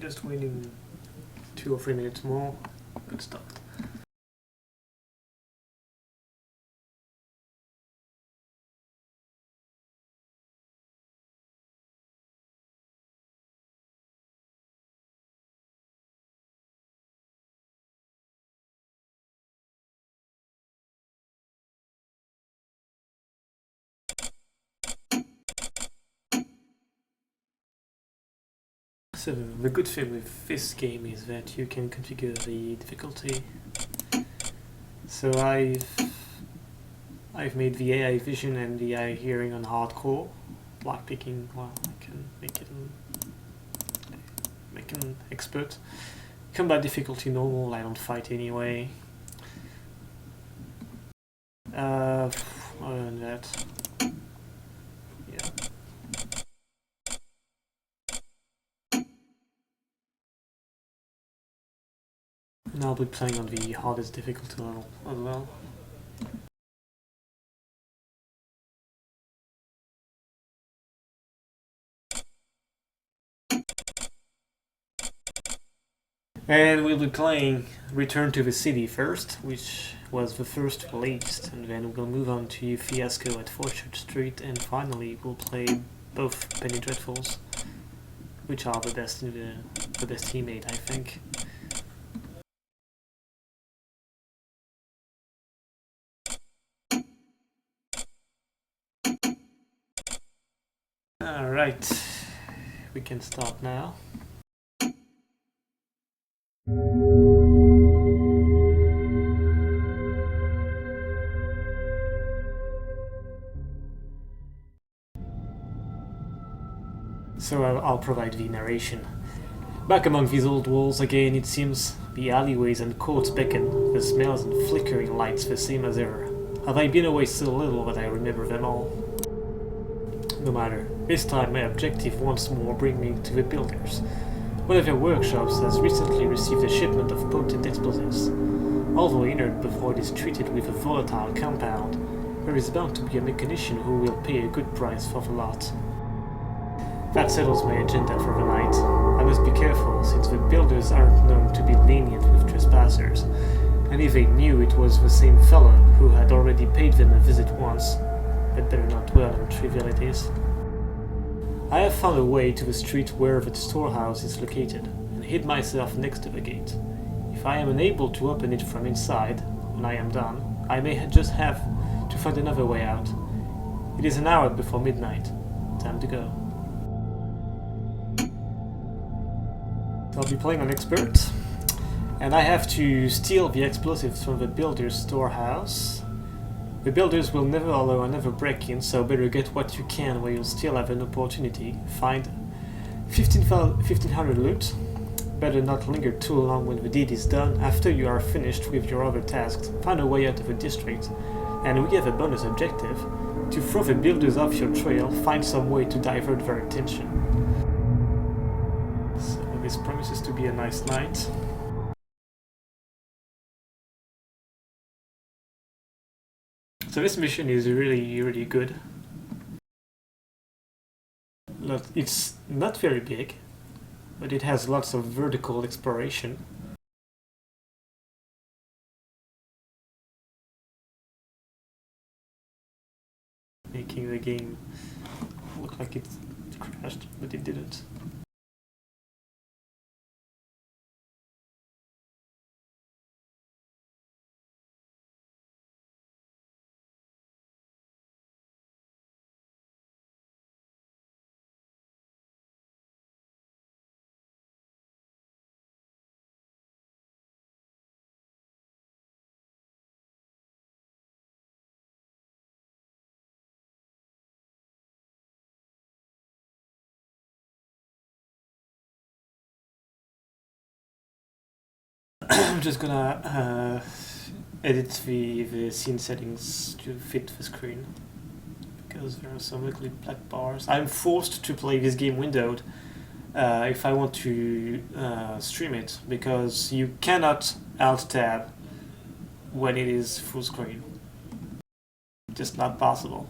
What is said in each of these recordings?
Just waiting 2 or 3 minutes more. Good start. So the good thing with this game is that you can configure the difficulty. So I've made the AI vision and the AI hearing on hardcore. Black picking, well, I can make an expert. Combat difficulty normal, I don't fight anyway. Other than that, yeah. And I'll be playing on the hardest difficulty level as well. And we'll be playing Return to the City first, which was the first released, and then we'll move on to Fiasco at Fauchard Street, and finally we'll play both Penny Dreadfuls, which are the best he made, I think. Alright, we can start now. So I'll provide the narration. Back among these old walls again, it seems, the alleyways and courts beckon, the smells and flickering lights the same as ever. Have I been away so little that I remember them all? No matter, this time my objective once more brings me to the builders. One of their workshops has recently received a shipment of potent explosives. Although inert before it is treated with a volatile compound, there is bound to be a mechanician who will pay a good price for the lot. That settles my agenda for the night. I must be careful, since the builders aren't known to be lenient with trespassers, and if they knew it was the same fellow who had already paid them a visit once, they'd better not dwell on trivialities. I have found a way to the street where the storehouse is located, and hid myself next to the gate. If I am unable to open it from inside, when I am done, I may just have to find another way out. It is an hour before midnight. Time to go. I'll be playing on expert, and I have to steal the explosives from the builder's storehouse. The builders will never allow another break-in, so better get what you can while you still have an opportunity. Find 1500 loot. Better not linger too long when the deed is done. After you are finished with your other tasks, find a way out of the district. And we have a bonus objective. To throw the builders off your trail, find some way to divert their attention. This promises to be a nice night. So this mission is really good. It's not very big, but it has lots of vertical exploration. Making the game look like it crashed, but it didn't. I'm just gonna edit the scene settings to fit the screen, because there are some ugly black bars. I'm forced to play this game windowed if I want to stream it, because you cannot alt-tab when it is full screen. Just not possible.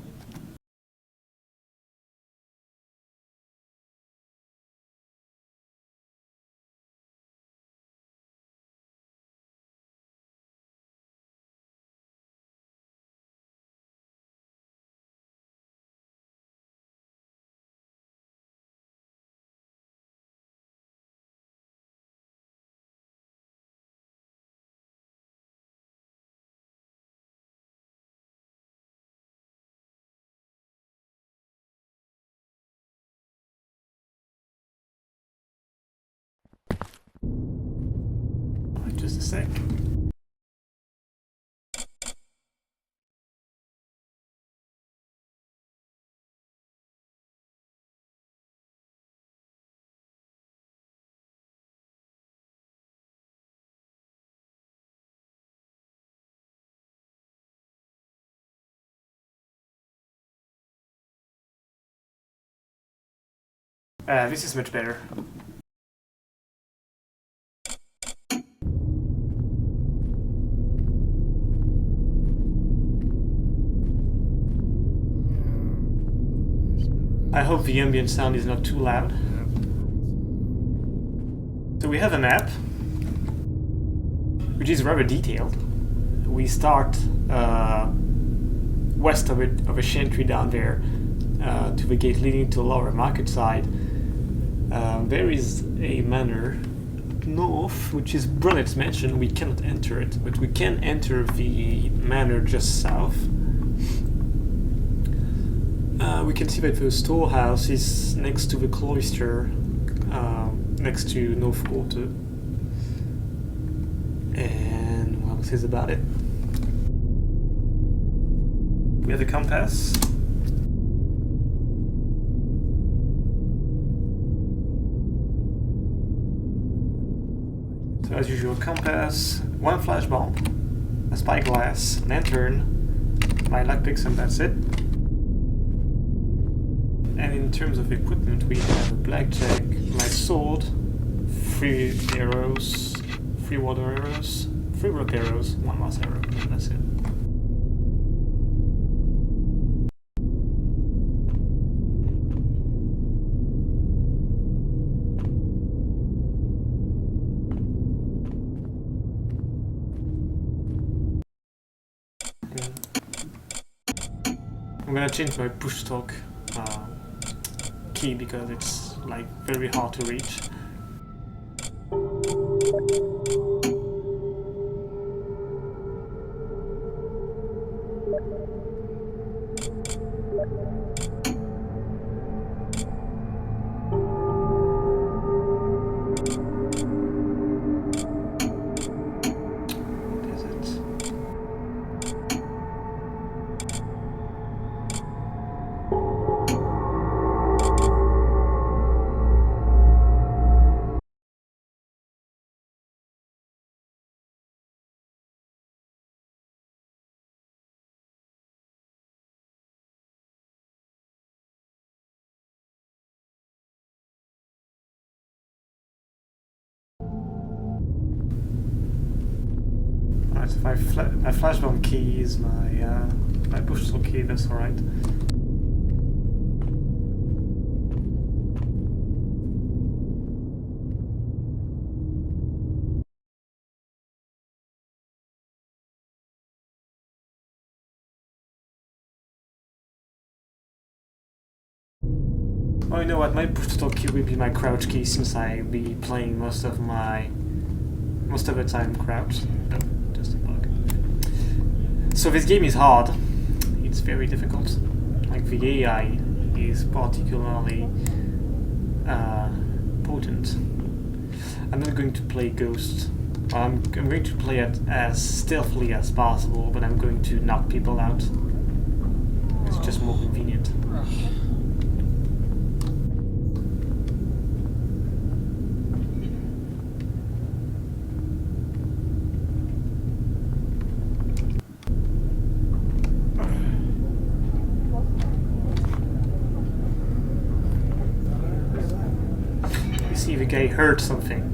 a sec. This is much better. I hope the ambient sound is not too loud. So we have a map, which is rather detailed. We start west of a chantry down there to the gate leading to the lower market side. There is a manor north, which is Brunett's mansion. We cannot enter it, but we can enter the manor just south. We can see that the storehouse is next to the cloister, next to North Quarter. And what else is about it? We have a compass. So as usual, compass, one flash bomb, a spyglass, lantern, my lockpicks, and that's it. And in terms of equipment, we have a blackjack, my sword, 3 arrows, 3 water arrows, 3 rope arrows, 1 moss arrow, and that's it. I'm gonna change my push talk key because it's like very hard to reach. Alright, so my flash bomb key is my push talk key, that's alright. Oh, you know what? My push to talk key will be my crouch key since I'll be playing most of the time crouched. No, just a bug. So this game is hard. It's very difficult. Like the AI is particularly potent. I'm not going to play Ghost. I'm going to play it as stealthily as possible, but I'm going to knock people out. It's just more convenient. See if the guy heard something.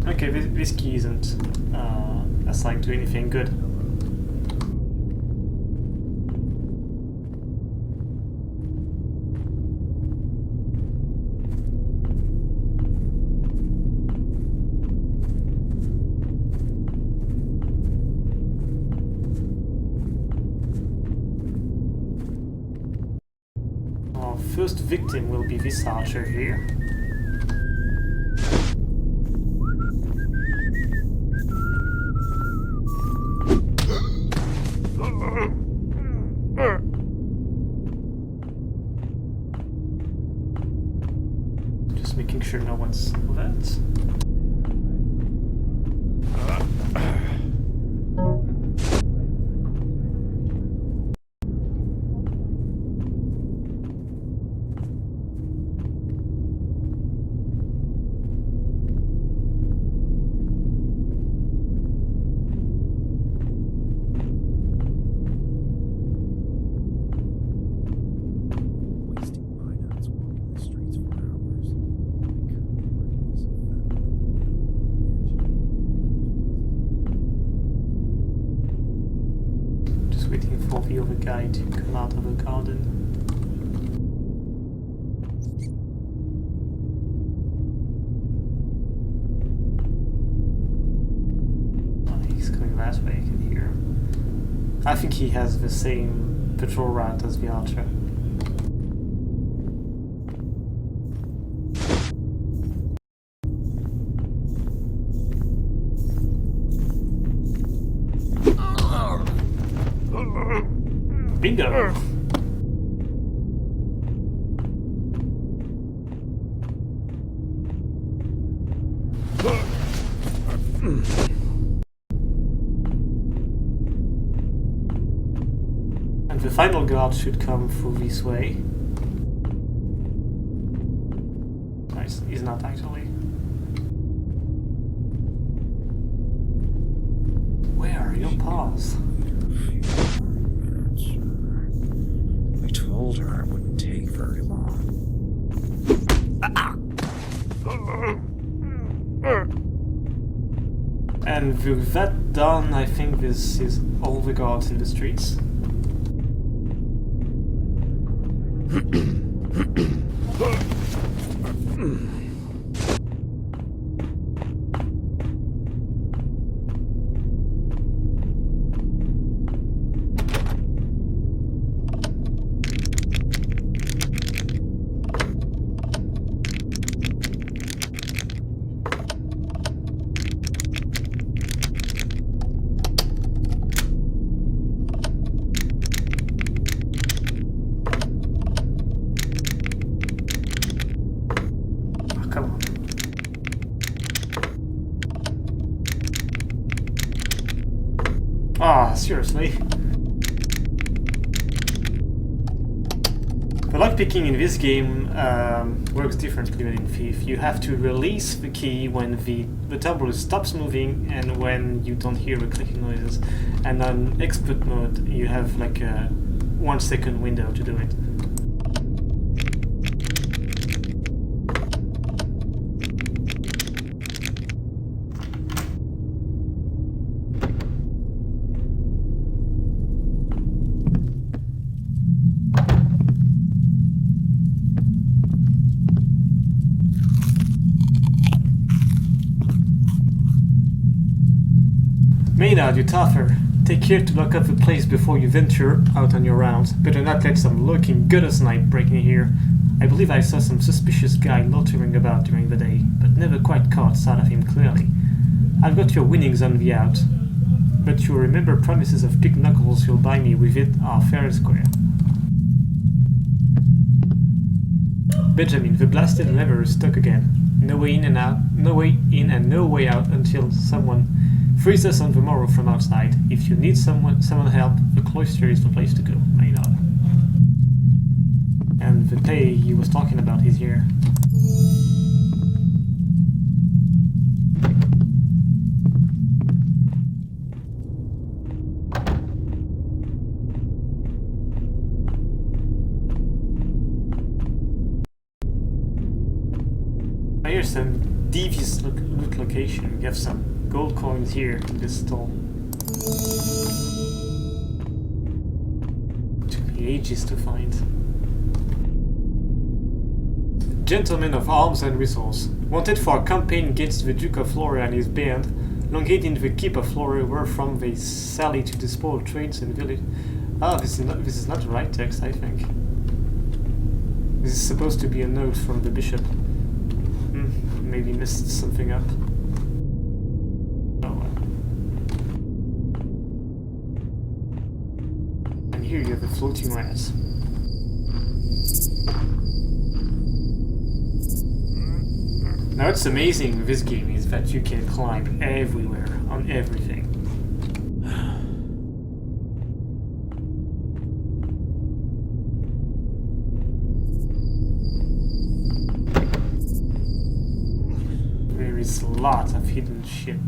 Okay, this key isn't assigned to anything good. first victim will be this archer here. Just making sure no one's left. Waiting for the other guy to come out of the garden. Oh, he's coming that way, I can hear him. I think he has the same patrol route as the archer. Bingo! And the final guard should come through this way. Nice, he's not actually. Where are your paws? Told her it wouldn't take very long. And with that done, I think this is all the guards in the streets. Ah, seriously. The lockpicking in this game works differently than in Thief. You have to release the key when the tumble stops moving and when you don't hear the clicking noises. And on expert mode, you have like a 1 second window to do it. Maynard, you tougher. Take care to lock up the place before you venture out on your rounds. Better not let some lurking gutter snipe break in here. I believe I saw some suspicious guy loitering about during the day, but never quite caught sight of him clearly. I've got your winnings on the out, but you'll remember promises of big knuckles you'll buy me with it are fair and square. Benjamin, the blasted lever is stuck again. No way in and out, no way in and no way out until someone frees us on the morrow from outside. If you need someone help, the cloister is the place to go. Maynard. And the pay he was talking about is here. Here's some devious loot location. We have some gold coins here in this stall. Took me ages to find. Gentleman of arms and resource. Wanted for a campaign against the Duke of Flora and his band, located in the keep of Flora, where from they sally to despoil trades and village. Ah, this is not the right text, I think. This is supposed to be a note from the bishop. Maybe missed something up. Oh well. And here you have a floating rat. Now what's amazing with this game is that you can climb everywhere, on everything. There is lots of hidden shit.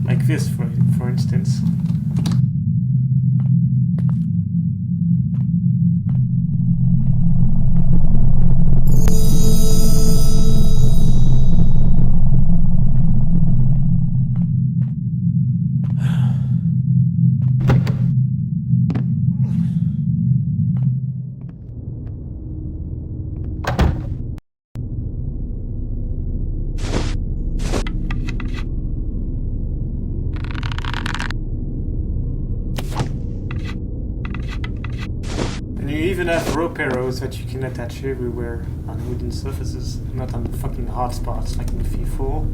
Like this, for instance. You even have rope arrows that you can attach everywhere on wooden surfaces, not on fucking hot spots like in F4.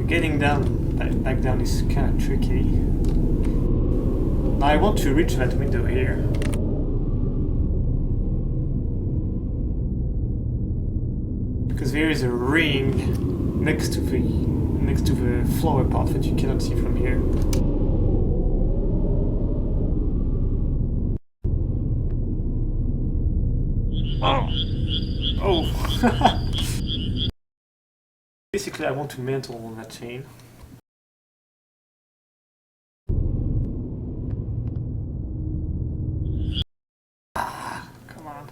Getting back down is kind of tricky. Now I want to reach that window here. Because there is a ring next to the flower pot that you cannot see from here. Oh! Basically, I want to mantle on that chain. Ah, come on.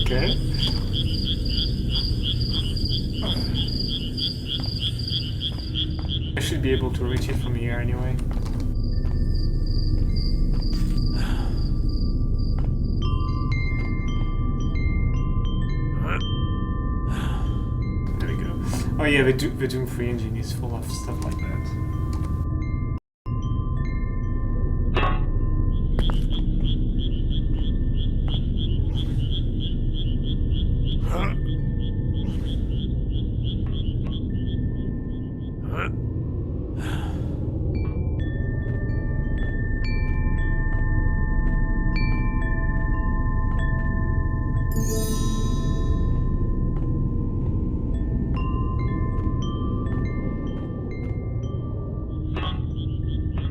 Okay. I should be able to reach it from here anyway. There we go. Oh yeah, the Doom 3 engine is full of stuff like that.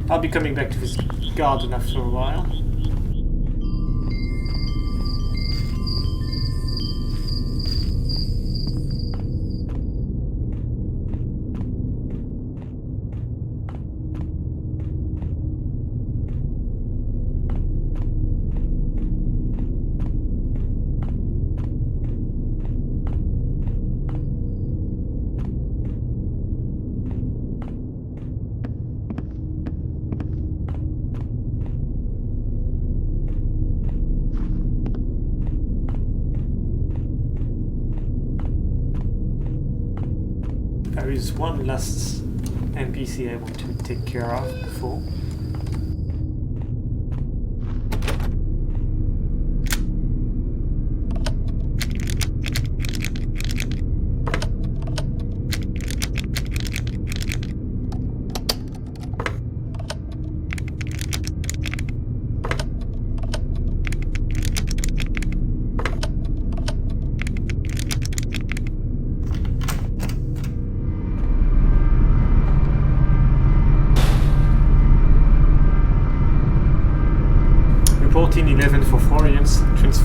I'll be coming back to this garden after a while. There is one last NPC I want to take care of before.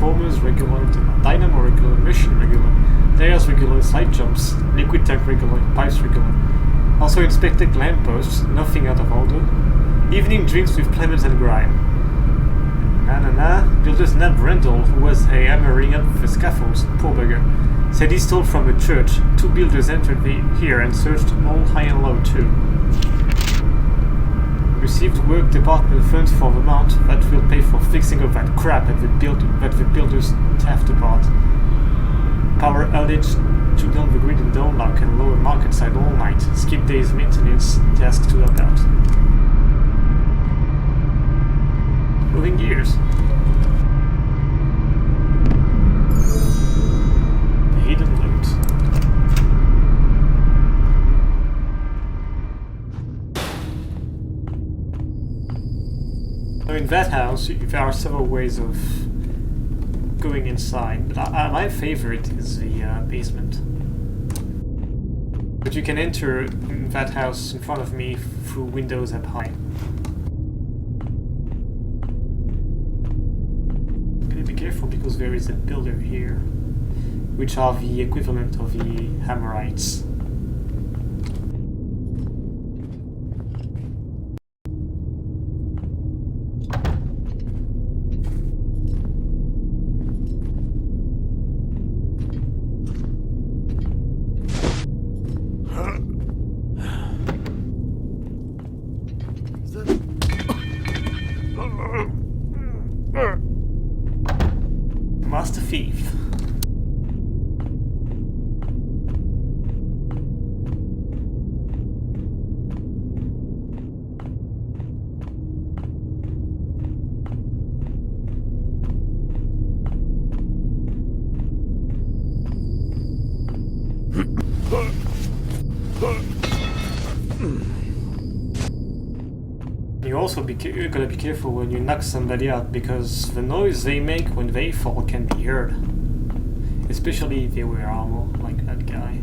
transformers regular, dynamo regular, mission regular, layers regular, side jumps, liquid tank regular, pipes regular. Also inspected lampposts, nothing out of order. Evening drinks with Clement and Grime. Builder's Ned Randall, who was hammering up the scaffolds, poor bugger, said he stole from a church. 2 builders entered here and searched all high and low too. Received work department funds for the amount that will pay for fixing up that crap that the builders taffed apart. Power outage, took down the grid in downlock and lower market side all night. Skip days maintenance, task to help out. Moving gears. Hidden loot. So in that house, there are several ways of going inside, but my favorite is the basement. But you can enter that house in front of me through windows up high. Gotta be careful because there is a builder here, which are the equivalent of the Hammerites. Master Thief. You also gotta be careful when you knock somebody out, because the noise they make when they fall can be heard. Especially if they wear armor, like that guy.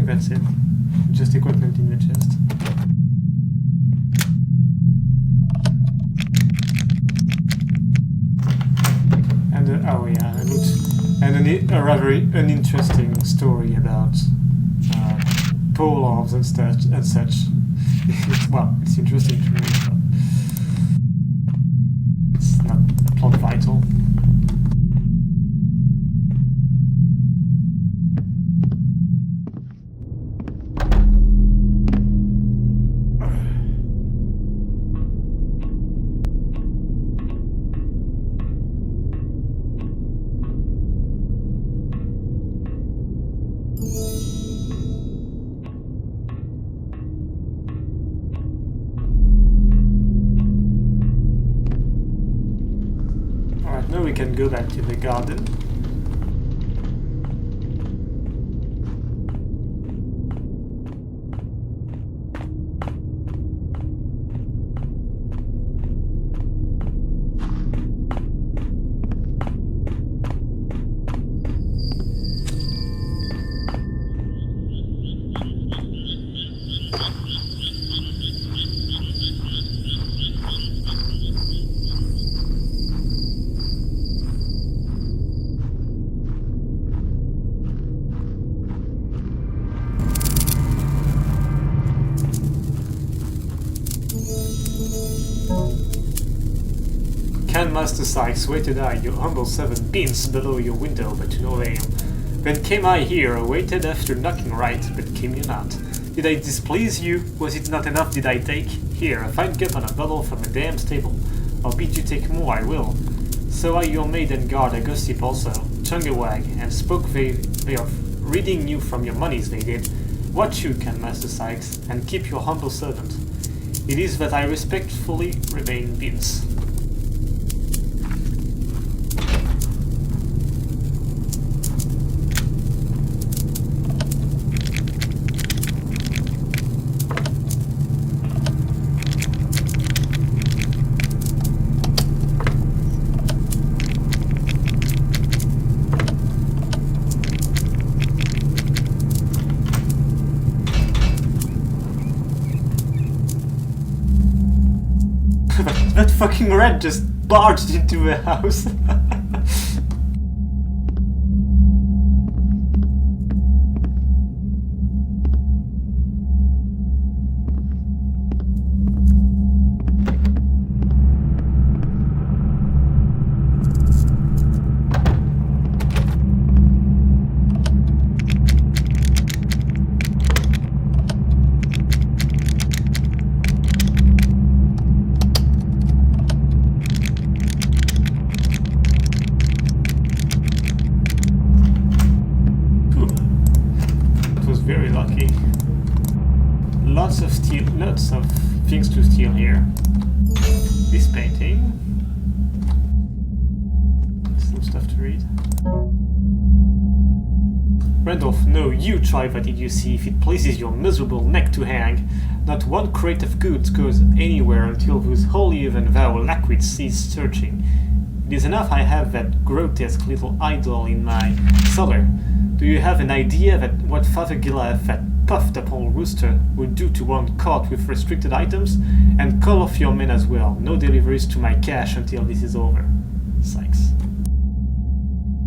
That's it. Just equipment in the chest. And oh yeah, and a rather uninteresting story about pole arms and such. Well, it's interesting to read, but it's not plot vital. Now we can go back to the garden. Master Sykes, waited I, your humble servant, beans below your window, but to no avail. Then came I here, waited after knocking right, but came you not. Did I displease you? Was it not enough did I take? Here, a fine cup and a bottle from a damn stable. I'll bid you take more, I will. So I your maid and guard a gossip also, tongue a wag, and spoke they of reading you from your monies they did. Watch you can, Master Sykes, and keep your humble servant. It is that I respectfully remain Beans. That fucking rat just barged into the house. Very lucky. Lots of things to steal here. This painting. Some stuff to read. Randolph, no, you try that did you see if it pleases your miserable neck to hang. Not one crate of goods goes anywhere until those holier than thou lackwits cease searching. It is enough I have that grotesque little idol in my cellar. Do you have an idea that what Father Gillard, that puffed up old rooster, would do to one caught with restricted items? And call off your men as well. No deliveries to my cache until this is over. Sykes.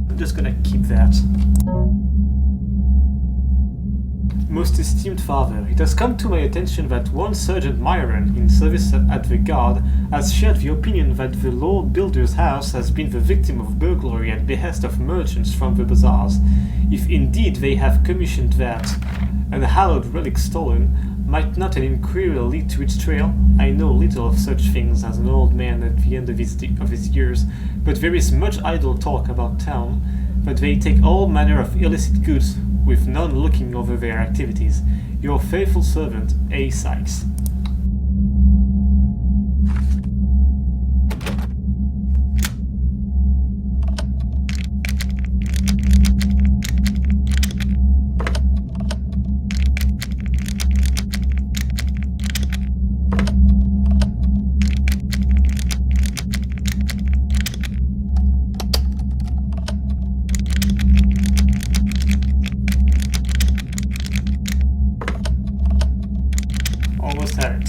I'm just gonna keep that. Most esteemed father, it has come to my attention that one Sergeant Myron, in service at the Guard, has shared the opinion that the Lord Builder's house has been the victim of burglary at behest of merchants from the bazaars. If indeed they have commissioned that unhallowed relic stolen, might not an inquiry lead to its trail? I know little of such things as an old man at the end of his years, but there is much idle talk about town, that they take all manner of illicit goods, with none looking over their activities. Your faithful servant, A. Sykes. Almost had it.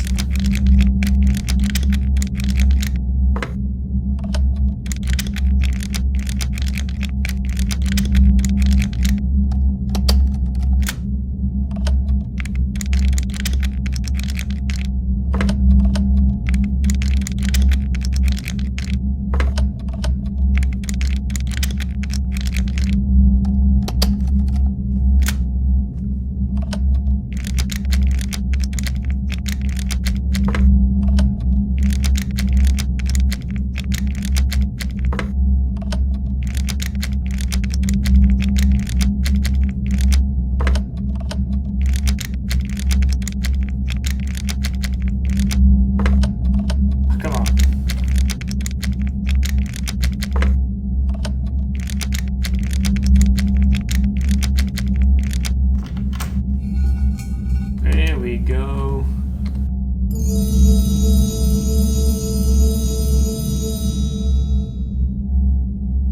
There we go.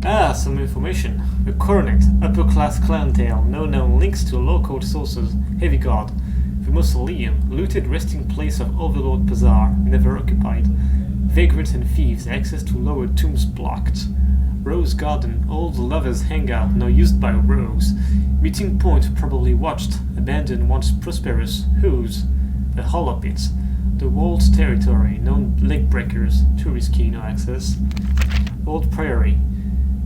Ah, some information. A coronet, upper-class clientele, no known links to local sources, heavy guard. The mausoleum, looted resting place of Overlord Bazaar, never occupied. Vagrants and thieves, access to lower tombs blocked. Rose Garden, old lovers' hangout, now used by rogues. Meeting point probably watched, abandoned once prosperous. Whose? The hollow pits. The Walls territory, known leg breakers, too risky, no access. Old Priory.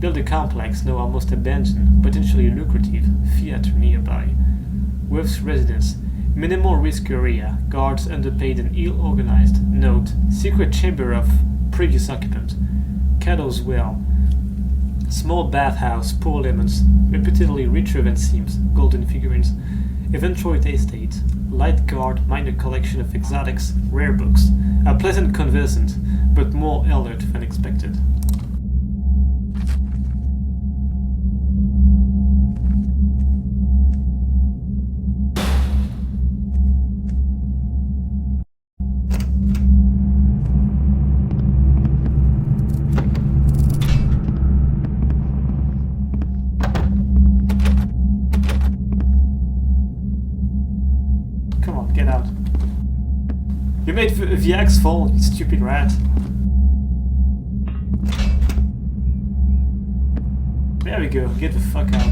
Build a complex now almost abandoned, potentially lucrative, theatre nearby. Worth's residence. Minimal risk area. Guards underpaid and ill-organized. Note. Secret chamber of previous occupant. Cattle's well. Small bathhouse, poor lemons, reputedly richer than seems, golden figurines. Eventroid estate, light guard, minor collection of exotics, rare books. A pleasant conversant, but more alert than expected. Get out. You made the axe fall, you stupid rat. There we go, get the fuck out.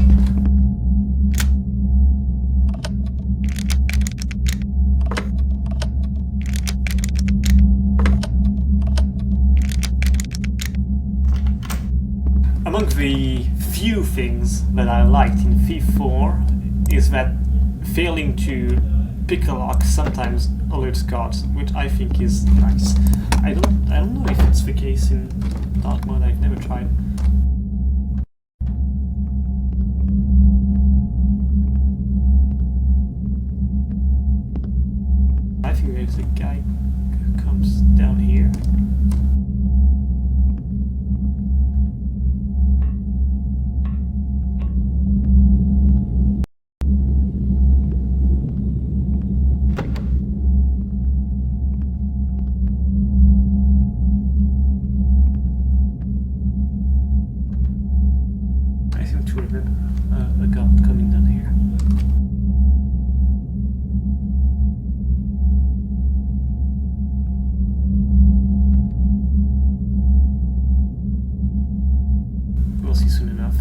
Among the few things that I liked in Thief 4 is that failing to pick a lock sometimes alerts guards, which I think is nice. I don't know if it's the case in dark mode. I've never tried. I think there's a guy who comes down here. A gun coming down here. We'll see soon enough.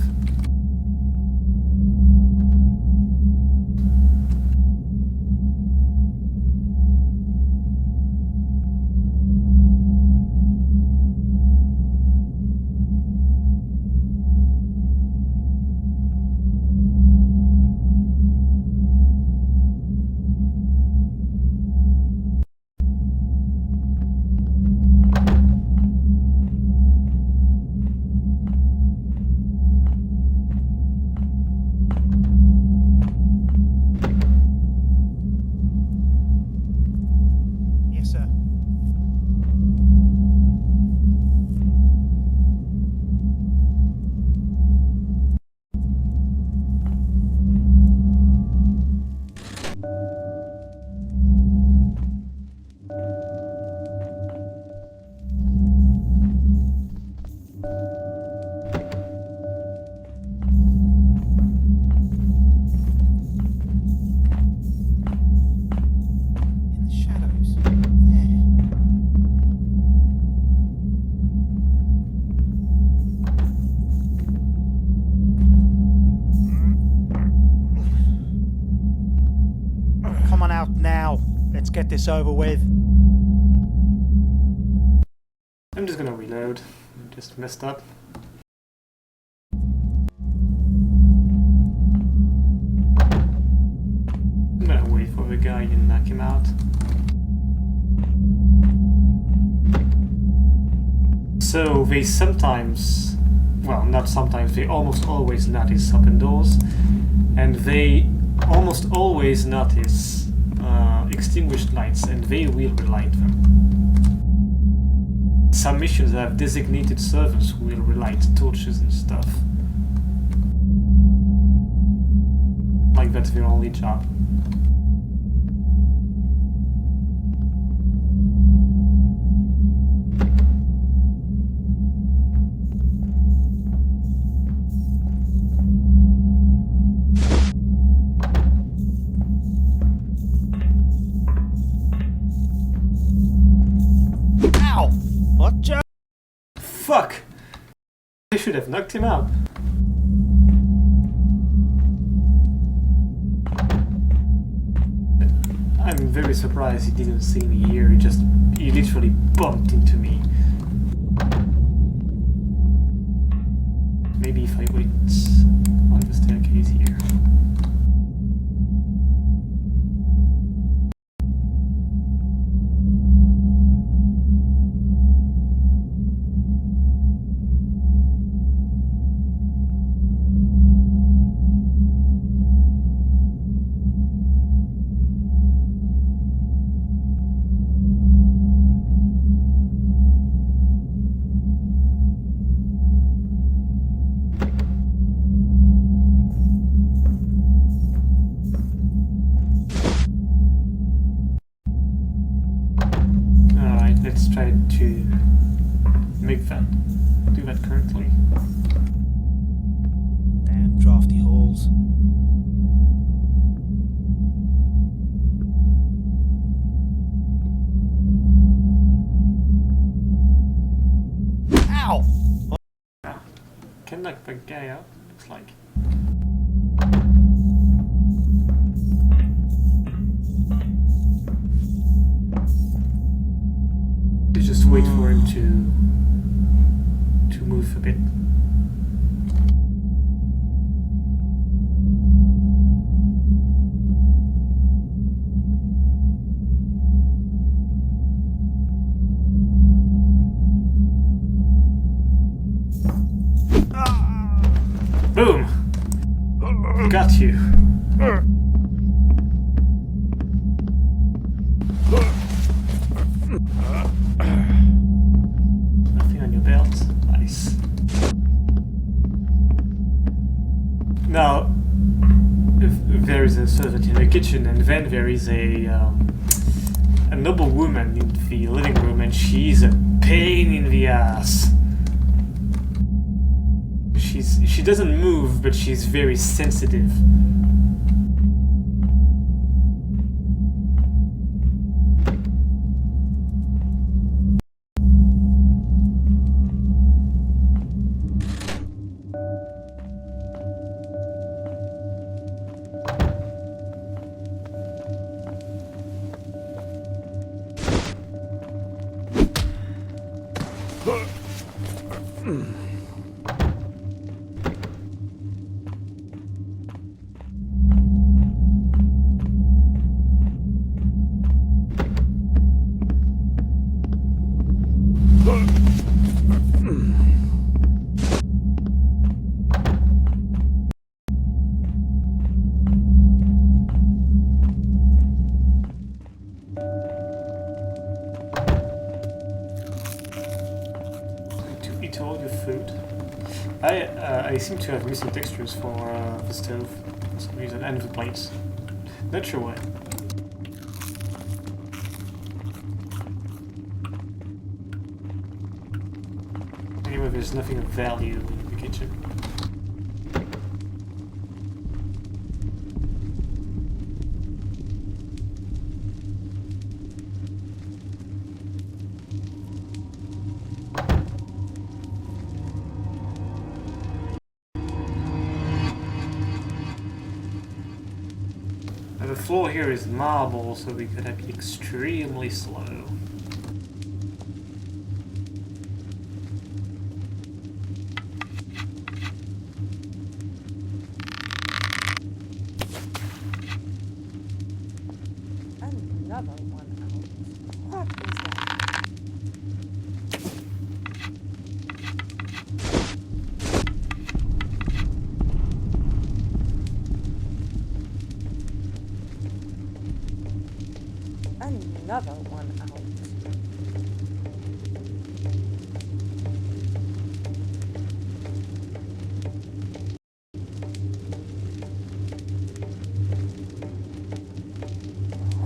Let's get this over with. I'm just gonna reload. I just messed up. I'm gonna wait for the guy and knock him out. So they sometimes, well, not sometimes, they almost always notice open doors, and they almost always notice extinguished lights, and they will relight them. Some missions have designated servants who will relight torches and stuff. Like that's their only job. Fuck! I should have knocked him out. I'm very surprised he didn't see me here. He literally bumped into me. valuables. Ow! Can knock the guy out, looks like. You just wait for him to move a bit. Boom! Got you. Nothing on your belt. Nice. Now, there is a servant in the kitchen, and then there is a noble woman in the living room, and she's a pain in the ass. She doesn't move, but she's very sensitive. Eat all your food. I seem to have missing textures for the stove for some reason, and the plates. Not sure why. Anyway, there's nothing of value in the kitchen. The floor here is marble, so we gotta be extremely slow. Another one out. What is that? Another one out.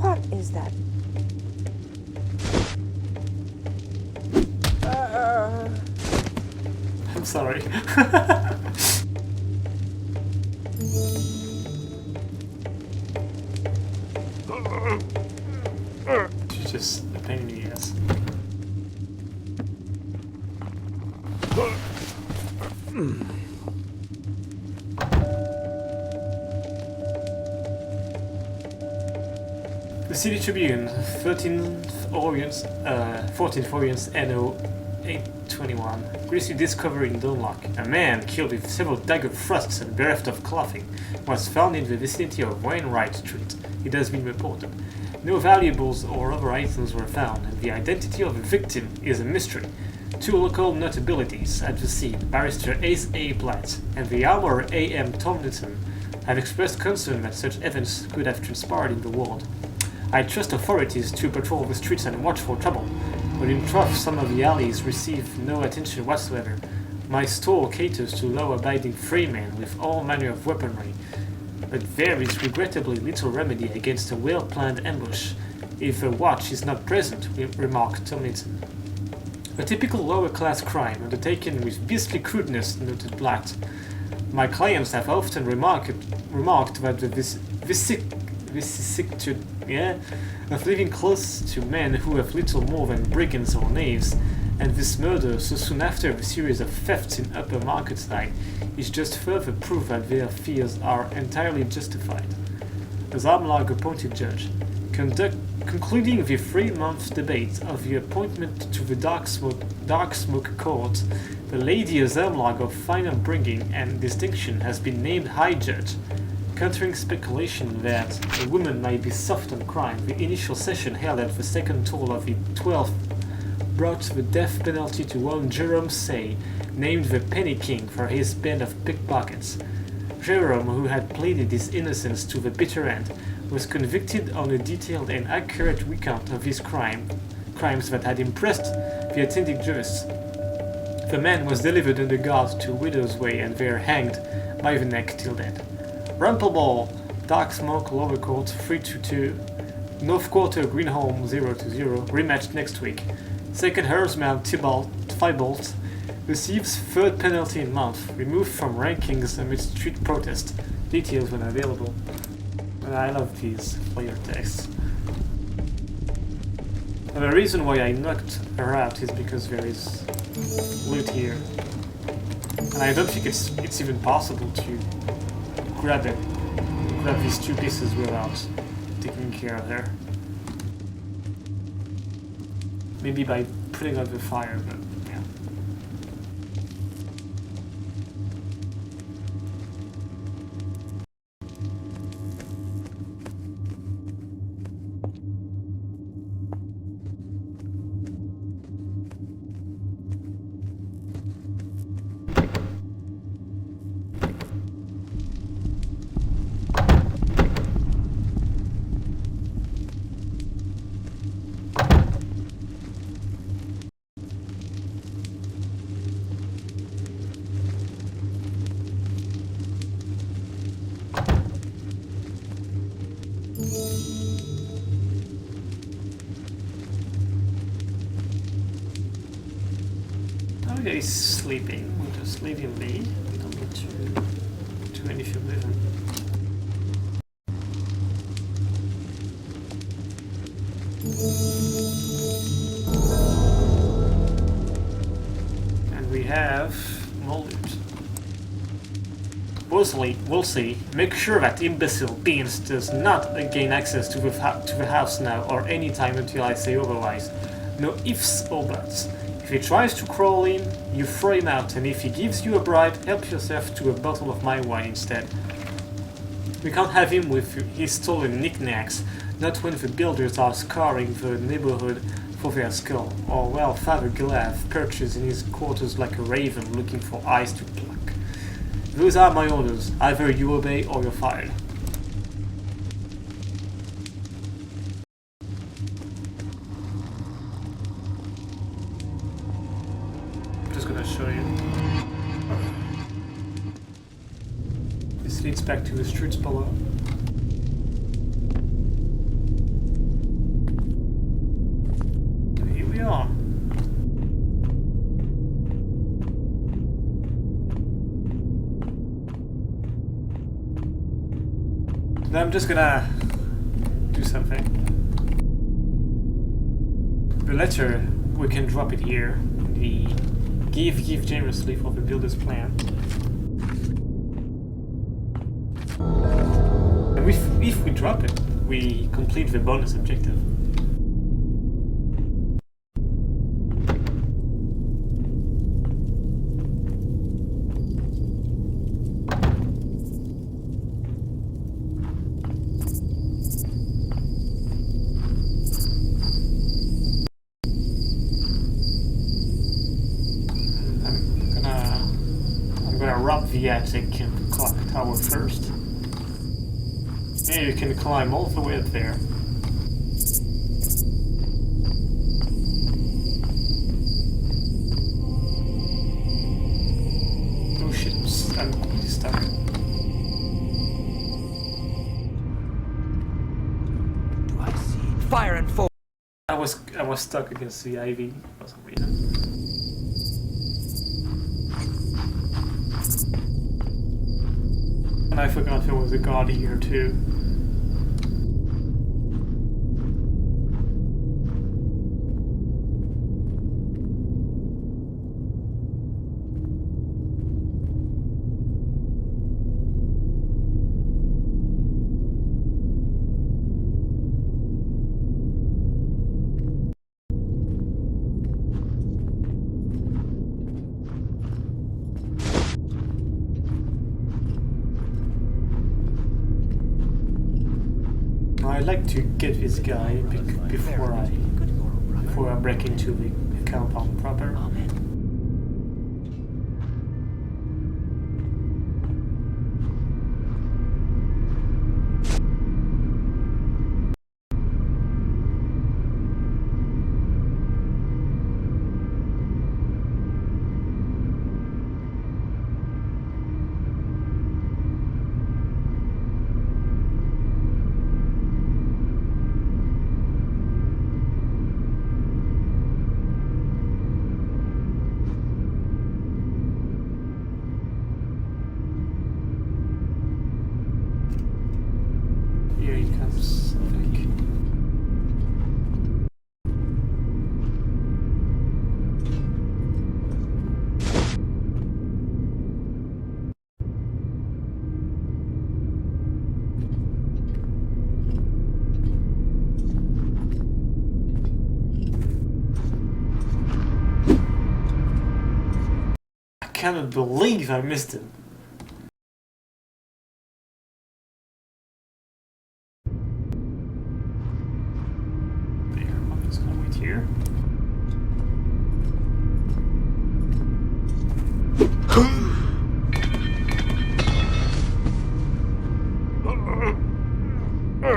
What is that? I'm sorry. She's just a pain in the ass. The City Tribune, 14th Orient, NO 821. Grisly discovery in Dunlock. A man killed with several dagger thrusts and bereft of clothing was found in the vicinity of Wainwright Street. It has been reported. No valuables or other items were found, and the identity of the victim is a mystery. Two local notabilities at the scene, Barrister Ace A. Blatt and the armorer A. M. Tomlinson, have expressed concern that such events could have transpired in the ward. I trust authorities to patrol the streets and watch for trouble, but in truth some of the alleys receive no attention whatsoever. My store caters to law-abiding freemen with all manner of weaponry, but there is regrettably little remedy against a well-planned ambush if a watch is not present, remarked Tomlinson. A typical lower-class crime undertaken with beastly crudeness, noted Blatt. My clients have often remarked that the vicissitude of living close to men who have little more than brigands or knaves, and this murder so soon after a series of thefts in Upper Marketside, is just further proof that their fears are entirely justified. As Armlag appointed judge, concluding the 3-month debate of the appointment to the Dark Smoke Court, the Lady of Armlag of fine upbringing and distinction has been named High Judge. Countering speculation that a woman might be soft on crime, the initial session held at the second toll of the 12th brought the death penalty to one Jerome Say, named the Penny King for his band of pickpockets. Jerome, who had pleaded his innocence to the bitter end, was convicted on a detailed and accurate recount of his crimes that had impressed the attending jurists. The man was delivered under guard to Widow's Way and there hanged by the neck till dead. Rumpelball, Dark Smoke, Lower Court, 3-2, North Quarter, Greenholm, 0-0, rematch next week. Second Herdsman, Thibault, receives third penalty in month, removed from rankings amid street protest. Details when available. And I love these flavor texts. And the reason why I knocked her out is because there is loot here. And I don't think it's even possible to grab these two pieces without taking care of her. Maybe by putting out the fire, but yeah. Okay, he's sleeping. We'll just leave him be. We don't need to do anything with him. And we have more loot. We'll see. Make sure that imbecile Beans does not gain access to the house now or any time until I say otherwise. No ifs or buts. If he tries to crawl in, you throw him out, and if he gives you a bribe, help yourself to a bottle of my wine instead. We can't have him with his stolen knickknacks, not when the builders are scouring the neighborhood for their skull, or while Father Glav perches in his quarters like a raven looking for eyes to pluck. Those are my orders. Either you obey or you're fired. Leads back to the streets below. And here we are. Now I'm just gonna do something. The letter, we can drop it here. The give generously for the builder's plan. If we drop it, we complete the bonus objective. I'm gonna rob the attic and clock tower first. Yeah, you can climb all the way up there. Oh shit, I'm completely stuck. Do I see fire and foam? I was stuck against the ivy for some reason. And I forgot there was a guard here too. I'd like to get this guy before I break into the compound proper. Here he comes, I think. I cannot believe I missed him. Here.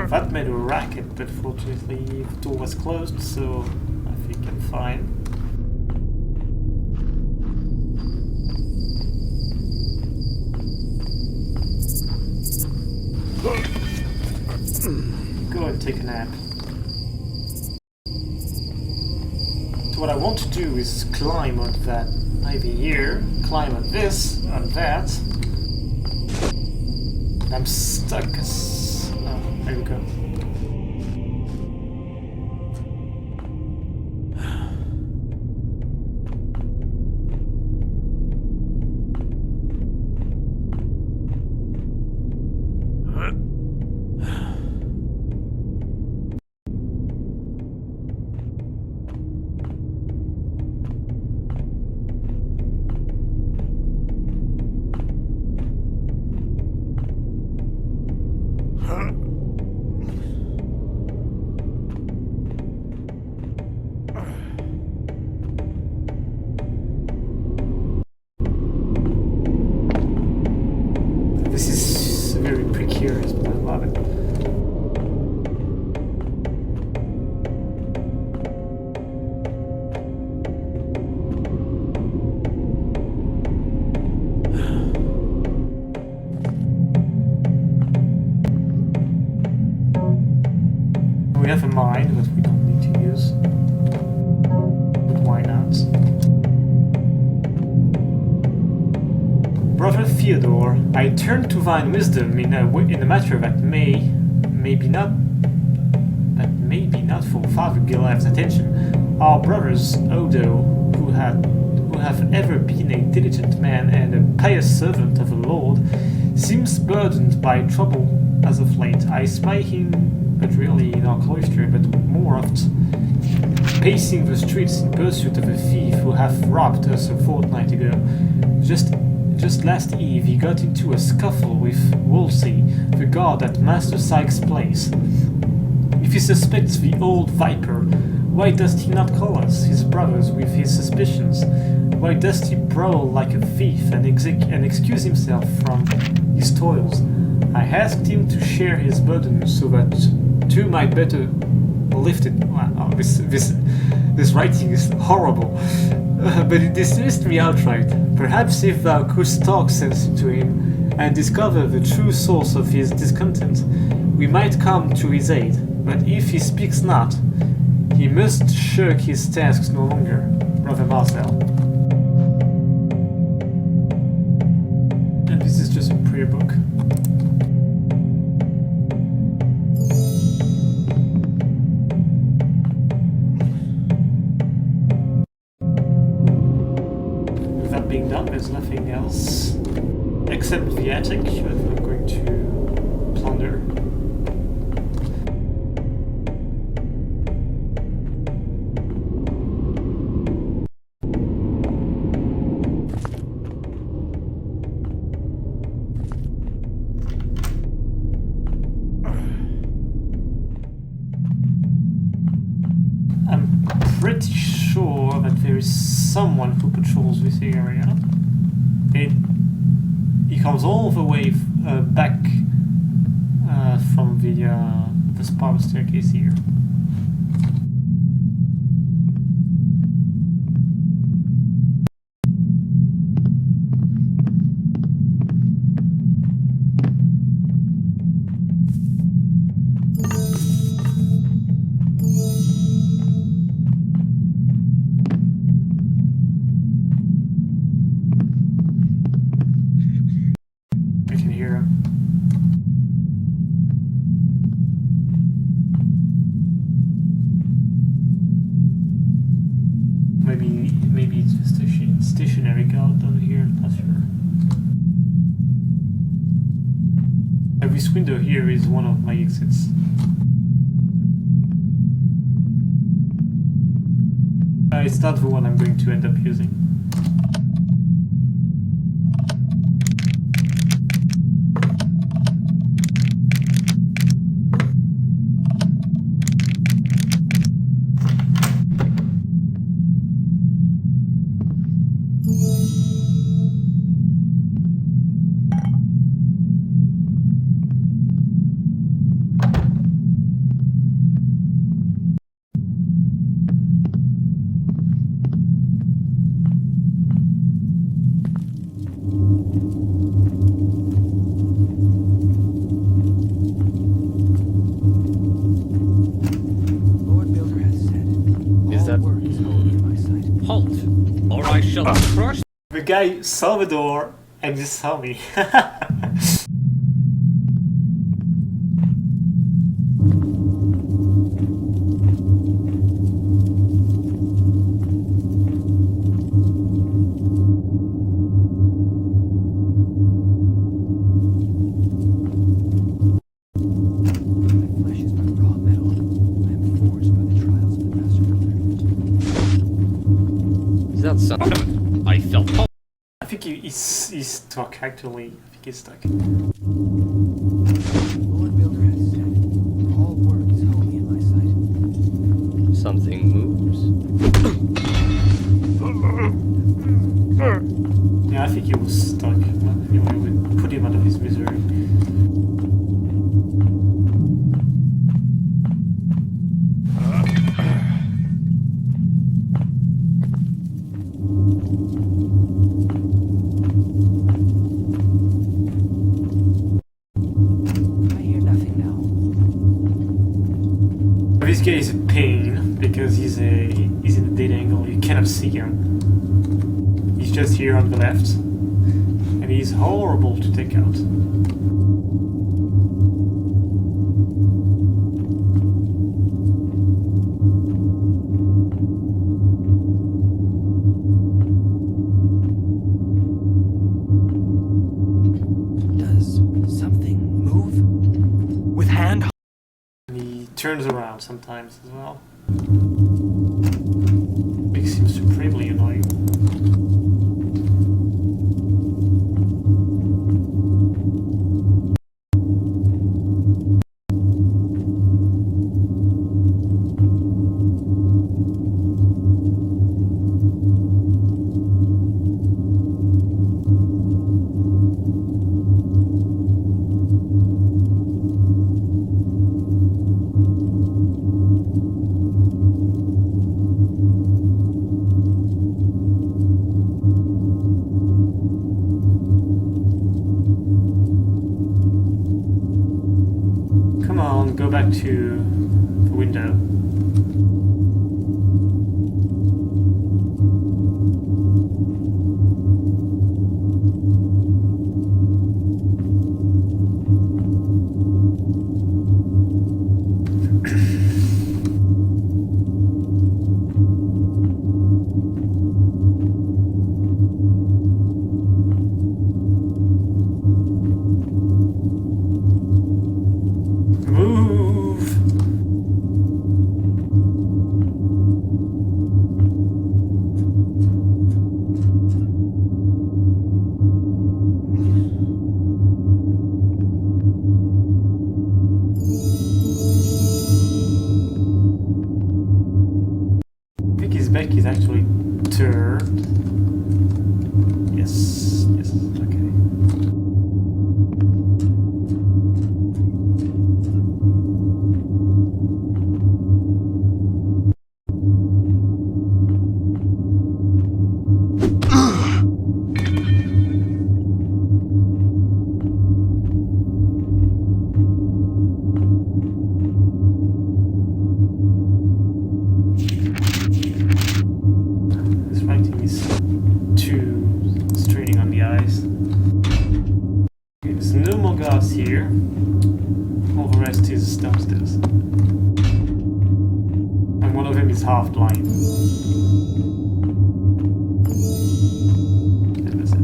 That made a racket, but fortunately the door was closed, so I think I'm fine. Go and take a nap. What I want to do is climb on that ivy here, climb on this, on that. I'm stuck. Oh, there we go. This is very precarious, but I love it. We have a mine that we don't need to use, but why not? Brother Theodore, I turn to thine wisdom in a matter that maybe not for Father Gilead's attention. Our brothers Odo, who have ever been a diligent man and a pious servant of the Lord, seems burdened by trouble as of late. I spy him, but really in our cloister, but more often pacing the streets in pursuit of a thief who hath robbed us a fortnight ago. Just last eve he got into a scuffle with Wolsey, the guard at Master Sykes' place. If he suspects the old viper, why does he not call us, his brothers, with his suspicions? Why does he prowl like a thief and excuse himself from his toils? I asked him to share his burden so that two might better lift it. Wow, this writing is horrible. But it dismissed me outright. Perhaps if thou couldst talk sense to him and discover the true source of his discontent, we might come to his aid. But if he speaks not, he must shirk his tasks no longer. Brother Marcel. And this is just a prayer book. attic if I'm going to plunder. I'm pretty sure that there is someone who patrols this area. He comes all the way back from the spiral staircase here. Maybe it's the stationary guard down here, not sure. This window here is one of my exits. It's not the one I'm going to end up using. The guy saw the door and just saw me. I felt. I think he's stuck actually. I think he's stuck. Lord Builder has said, all work is holy in my sight. Something moves. Yeah, I think he was stuck. Anyway, we put him out of his misery. This guy is a pain because he's in a dead angle. You cannot see him. He's just here on the left, and he's horrible to take out. Does something move? With hand? Turns around sometimes as well. Makes him supremely annoying. Go back to the window. here. All the rest is downstairs. And one of them is half blind. And that's it.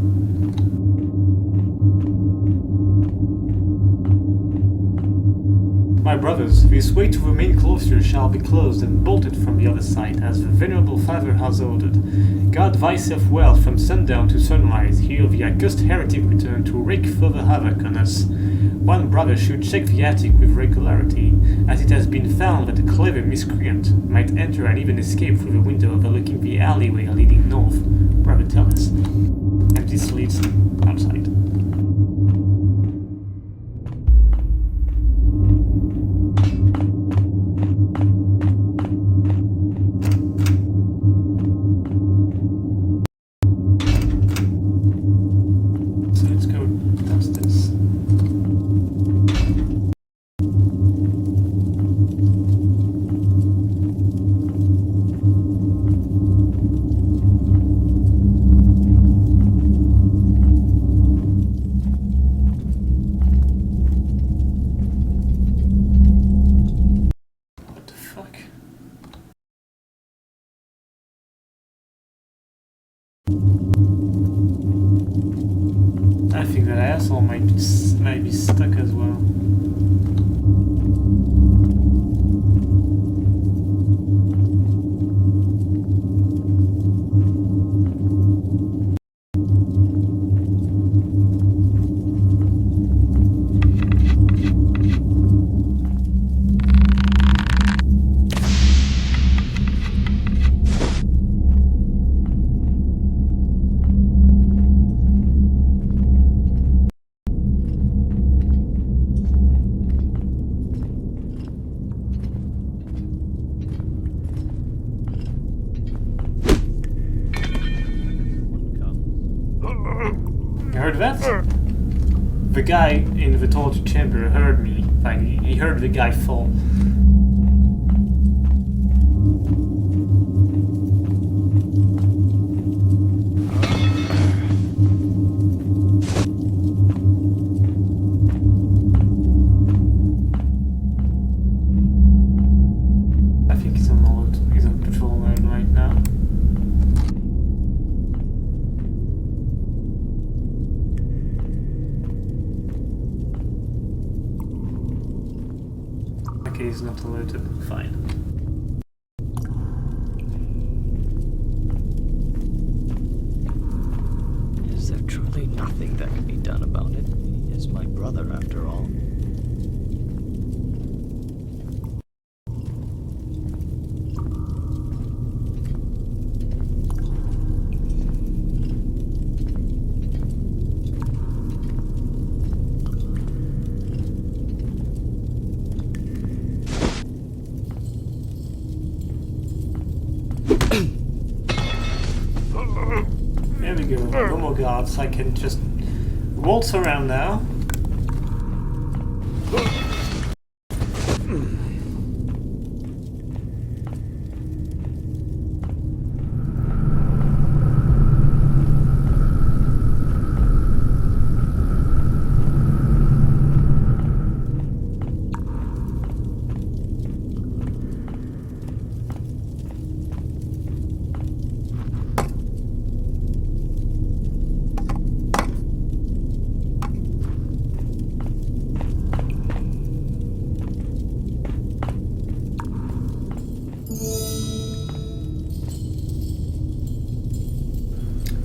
My brothers, this way to the main cloister shall be closed and bolted from the other side, as the venerable father has ordered. Guard thyself well from sundown to sunrise, here the accursed heretic return to wreak further havoc on us. One brother should check the attic with regularity, as it has been found that a clever miscreant might enter and even escape through the window overlooking the alleyway leading north. Brother tell us. And this leads outside. I think that asshole might be stuck as well. You heard that? The guy in the torture chamber heard me. He heard the guy fall. I think he's on mode. He's on patrol mode right now. Okay, he's not alerted. Fine. Is there truly nothing that can be done about it? He is my brother, after all. There we go. No more guards. I can just waltz around now.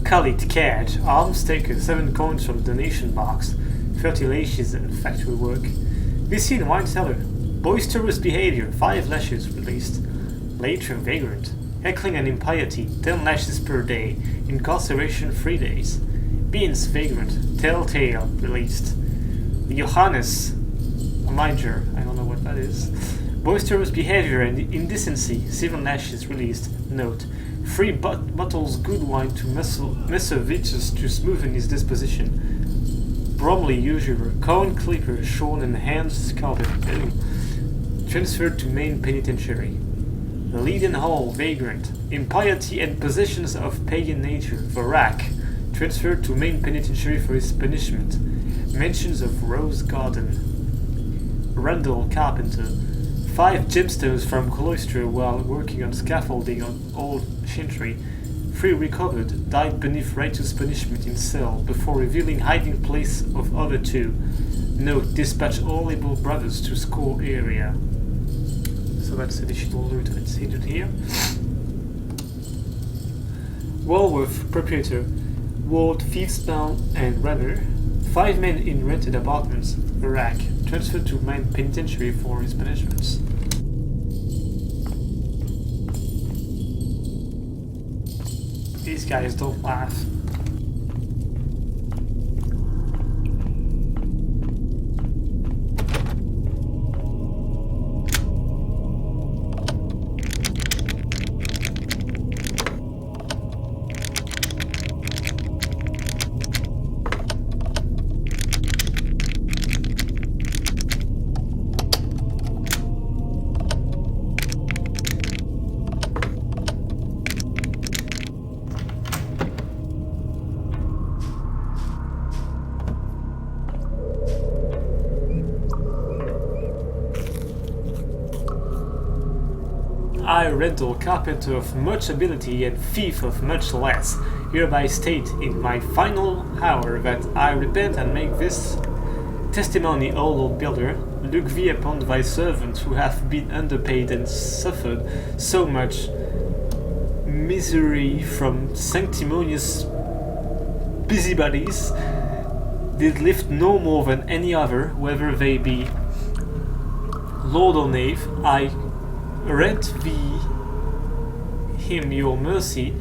Khalid Cad, arms taken, 7 coins from donation box, 30 lashes and factory work. This scene, wine cellar. Boisterous behavior, 5 lashes released. Later, vagrant. Heckling and impiety, 10 lashes per day. Incarceration, 3 days. Beans, vagrant. Telltale, released. Johannes, a miser, I don't know what that is. Boisterous behavior and indecency, 7 lashes released. Note. 3 bottles good wine to Messervitus to smoothen his disposition. Bromley usurer, cone clipper, shorn and hands scalded. Transferred to main penitentiary. Leaden Hall, vagrant. Impiety and possessions of pagan nature, the rack. Transferred to main penitentiary for his punishment. Mentions of Rose Garden. Randall Carpenter. 5 gemstones from cloister while working on scaffolding on Old Chintry. 3 recovered, died beneath righteous punishment in cell before revealing hiding place of other 2. Note, dispatch all able brothers to score area. So that's additional loot that's hidden here. Walworth, proprietor. Ward, Thiefsbound, and Runner. 5 men in rented apartments. Iraq, transferred to main penitentiary for his punishments. These guys don't laugh. I, Randall, carpenter of much ability and thief of much less, hereby state in my final hour that I repent and make this testimony, O Lord Builder. Look thee upon thy servants who have been underpaid and suffered so much misery from sanctimonious busybodies, did lift no more than any other, whether they be lord or knave. I rent thee him your mercy,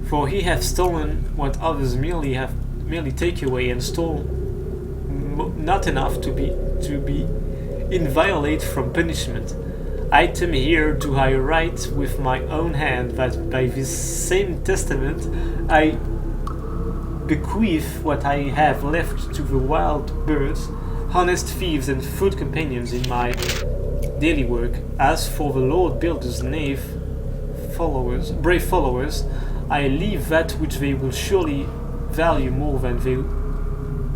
for he hath stolen what others merely take away, and stole not enough to be inviolate from punishment. Item here do I write with my own hand that by this same testament I bequeath what I have left to the wild birds, honest thieves, and food companions in my daily work. As for the Lord Builder's brave followers, I leave that which they will surely value more than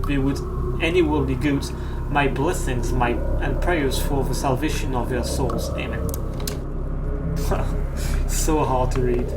they would any worldly goods, my blessings and prayers for the salvation of their souls. Amen. So hard to read.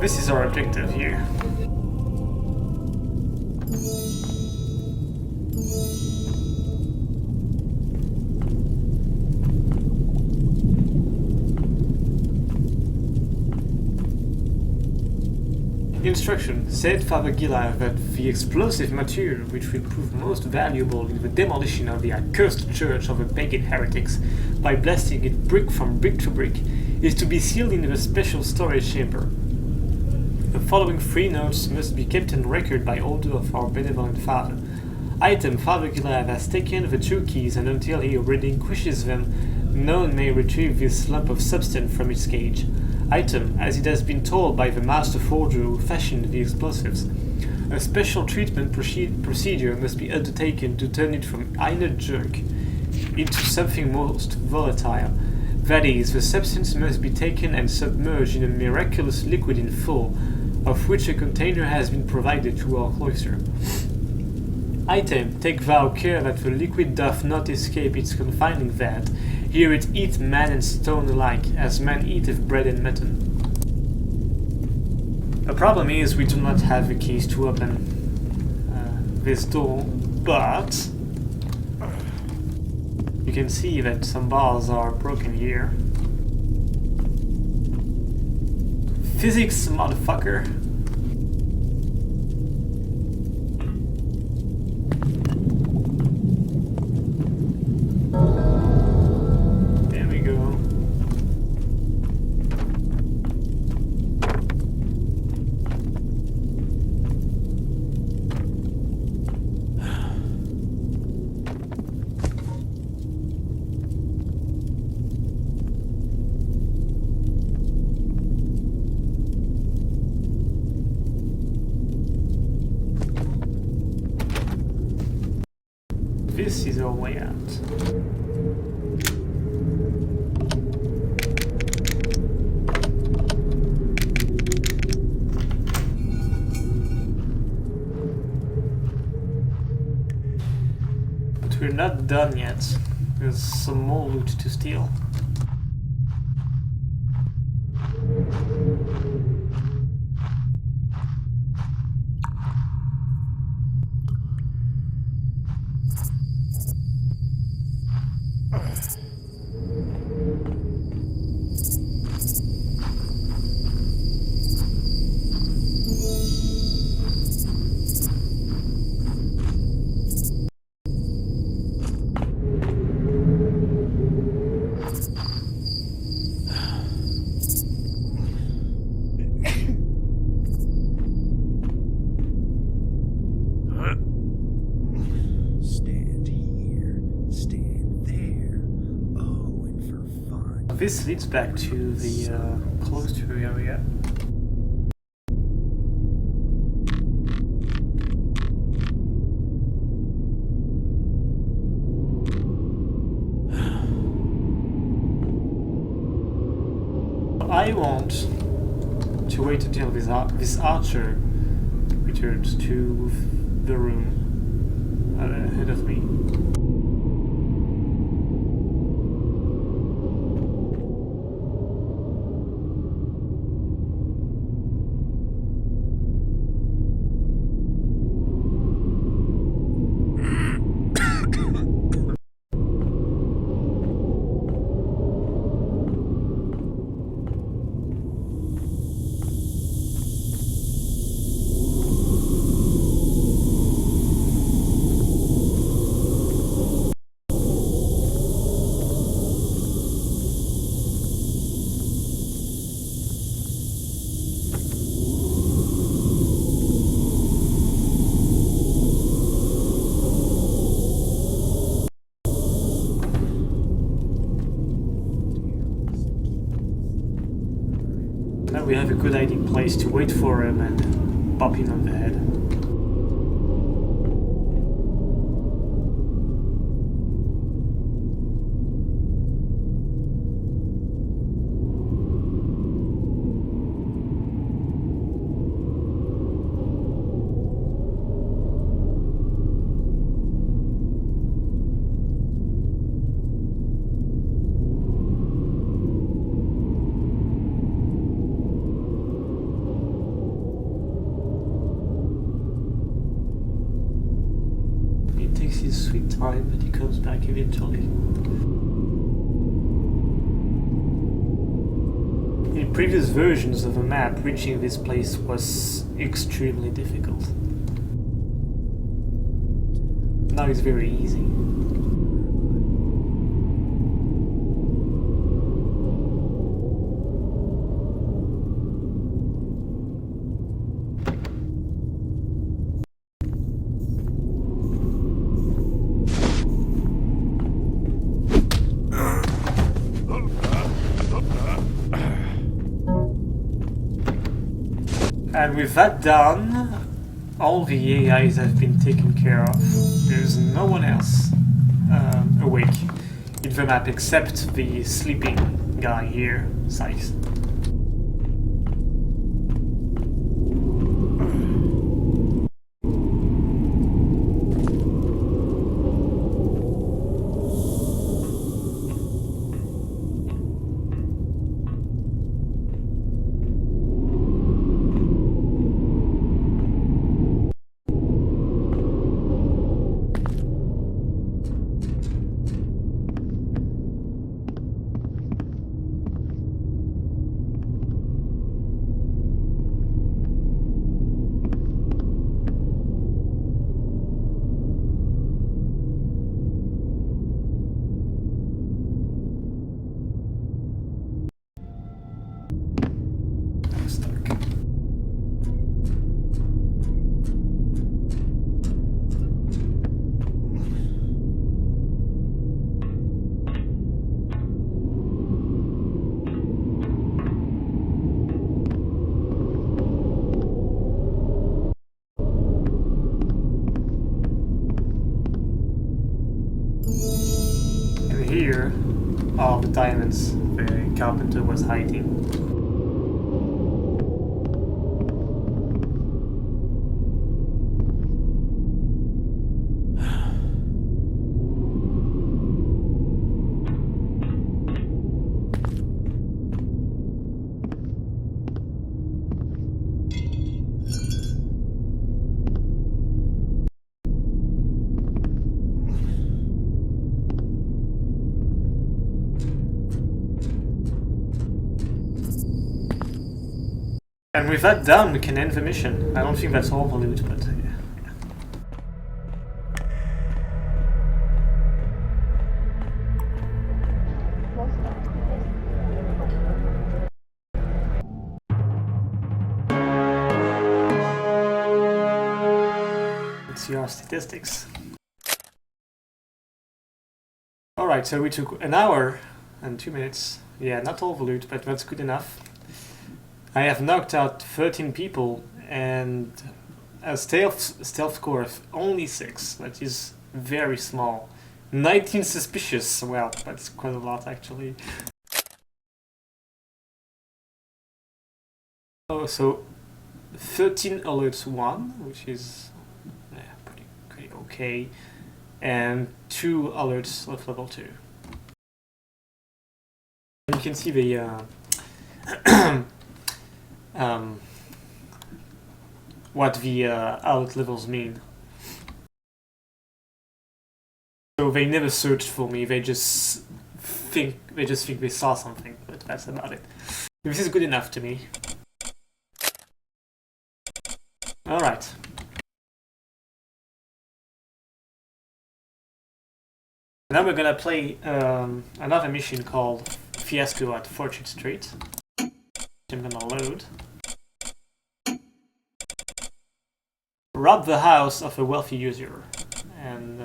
This is our objective here. Instruction. Said Father Gilliard that the explosive material which will prove most valuable in the demolition of the accursed church of the pagan heretics by blasting it brick from brick to brick is to be sealed in the special storage chamber. The following 3 notes must be kept in record by order of our benevolent Father. Item, Father Gilliard has taken the 2 keys, and until he relinquishes them, none may retrieve this lump of substance from its cage. Item, as it has been told by the master forger who fashioned the explosives, a special treatment procedure must be undertaken to turn it from inert junk into something most volatile. That is, the substance must be taken and submerged in a miraculous liquid in full, of which a container has been provided to our cloister. Item, take thou care that the liquid doth not escape its confining vat. Here it eat man and stone alike, as man eateth bread and mutton. The problem is we do not have the keys to open this door, but you can see that some bars are broken here. Physics, motherfucker. way out. But we're not done yet. There's some more loot to steal. This leads back to the cloister area. I want to wait until this archer returns to the room ahead of me. Now we have a good hiding place to wait for him and pop him on the head. His sweet time, but he comes back eventually. In previous versions of the map, reaching this place was extremely difficult. Now it's very easy. And with that done, all the AIs have been taken care of. There's no one else awake in the map except the sleeping guy here, Sykes. here are the diamonds the carpenter was hiding. And with that down, we can end the mission. I don't think that's all the loot, but yeah. Let's see our statistics. Alright, so we took an hour and 2 minutes. Yeah, not all the loot, but that's good enough. I have knocked out 13 people and a stealth score of only 6. That is very small. 19 suspicious. Well, that's quite a lot actually. Oh, so 13 alerts 1, which is pretty okay, and 2 alerts of level 2. You can see the what the alert levels mean. So they never searched for me. They just think they saw something, but that's about it. This is good enough to me. All right. Now we're gonna play another mission called Fiasco at Fauchard Street. I'm gonna load. Rob the house of a wealthy user, and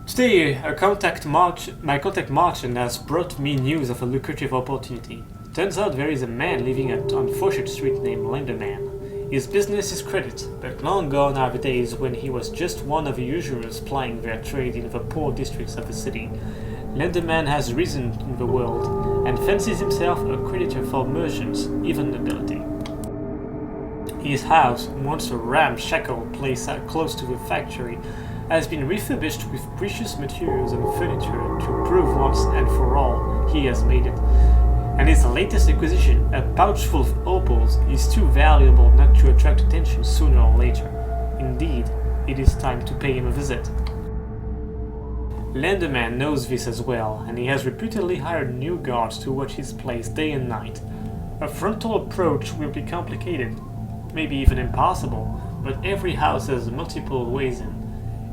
today, my contact merchant has brought me news of a lucrative opportunity. Turns out there is a man living on Fauchard Street named Lenderman. His business is credit, but long gone are the days when he was just one of the usurers plying their trade in the poor districts of the city. Lenderman has risen in the world, and fancies himself a creditor for merchants, even nobility. His house, once a ramshackle place close to the factory, has been refurbished with precious materials and furniture to prove once and for all he has made it. And his latest acquisition, a pouch full of opals, is too valuable not to attract attention sooner or later. Indeed, it is time to pay him a visit. Lenderman knows this as well, and he has reputedly hired new guards to watch his place day and night. A frontal approach will be complicated, maybe even impossible, but every house has multiple ways in.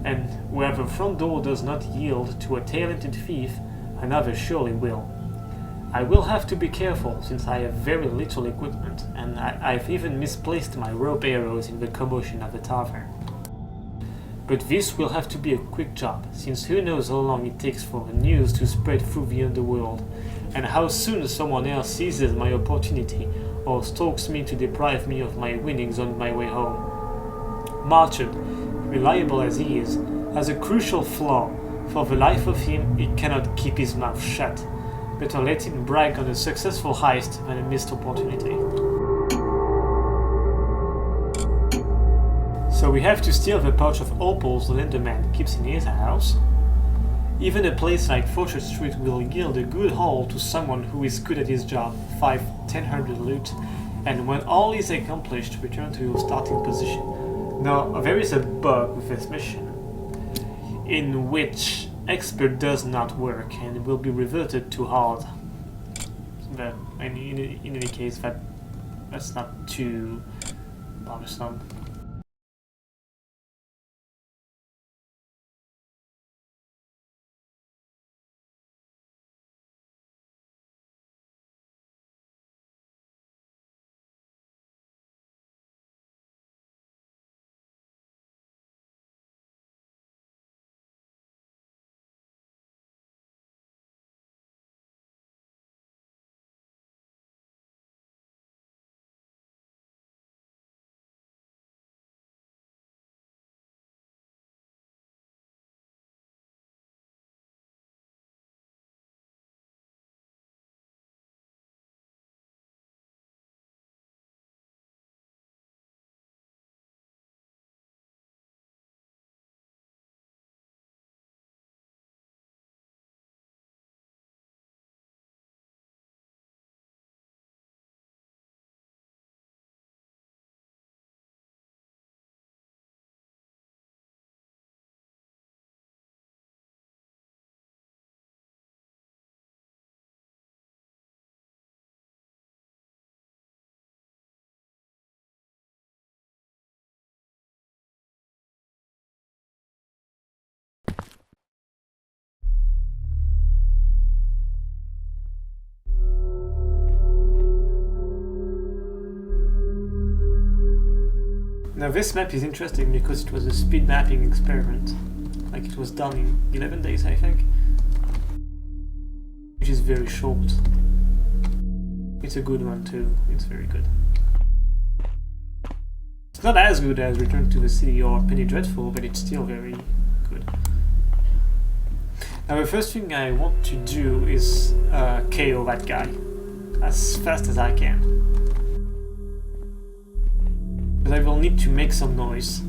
And where the front door does not yield to a talented thief, another surely will. I will have to be careful, since I have very little equipment, and I've even misplaced my rope arrows in the commotion of the tavern. But this will have to be a quick job, since who knows how long it takes for the news to spread through the underworld, and how soon someone else seizes my opportunity or stalks me to deprive me of my winnings on my way home. Marchand, reliable as he is, has a crucial flaw. For the life of him, he cannot keep his mouth shut. Better let him brag on a successful heist than a missed opportunity. So we have to steal the pouch of opals the Lenderman keeps in his house. Even a place like Fauchard Street will yield a good haul to someone who is good at his job, 500-1000 loot, and when all is accomplished, return to your starting position. Now, there is a bug with this mission, in which expert does not work and will be reverted to hard. But in any case, that's not too bothersome. Now this map is interesting because it was a speed mapping experiment. Like it was done in 11 days, I think. Which is very short. It's a good one too, it's very good. It's not as good as Return to the City or Penny Dreadful, but it's still very good. Now the first thing I want to do is KO that guy as fast as I can. But I will need to make some noise.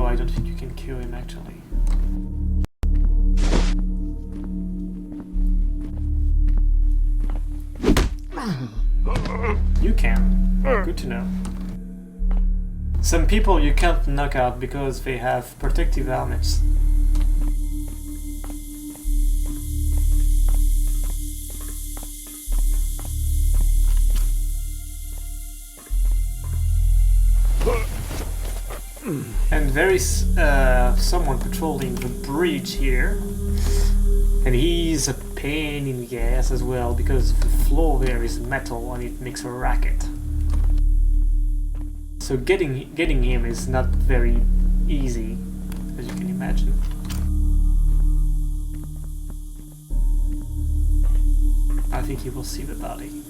Oh, I don't think you can kill him actually. You can. Good to know. Some people you can't knock out because they have protective helmets. And there is someone patrolling the bridge here, and he's a pain in the ass as well because the floor there is metal and it makes a racket. So getting him is not very easy, as you can imagine. I think he will see the body.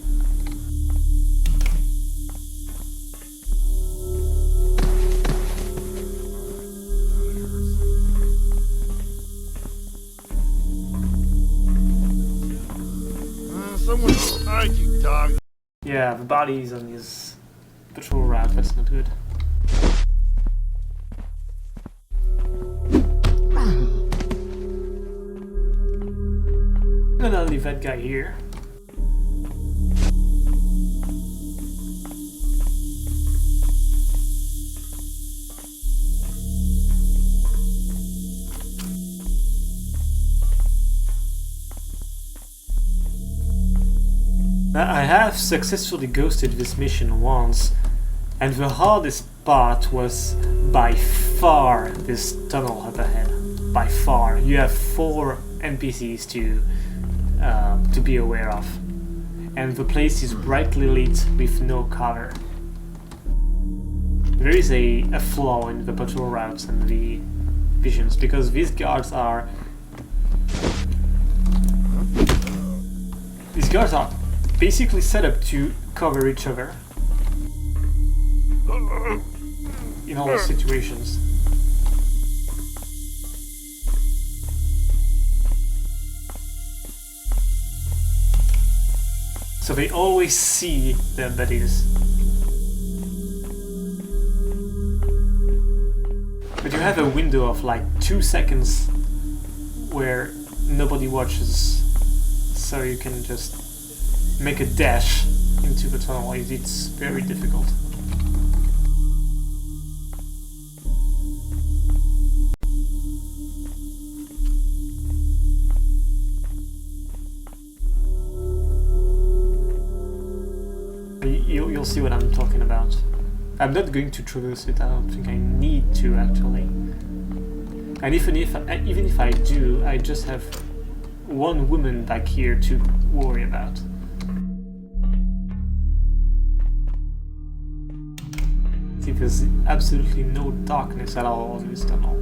You dog. Yeah, the body is on his patrol route, that's not good. I'm gonna leave that guy here. I have successfully ghosted this mission once, and the hardest part was by far this tunnel up ahead. By far. You have 4 NPCs to be aware of, and the place is brightly lit with no cover. There is a flaw in the patrol routes and the visions, because these guards are basically set up to cover each other in all situations. So they always see the buddies. But you have a window of like 2 seconds where nobody watches, so you can just make a dash into the tunnel. It's very difficult. You'll see what I'm talking about. I'm not going to traverse it, I don't think I need to actually. And even if I do, I just have one woman back here to worry about. See, there's absolutely no darkness at all in this tunnel.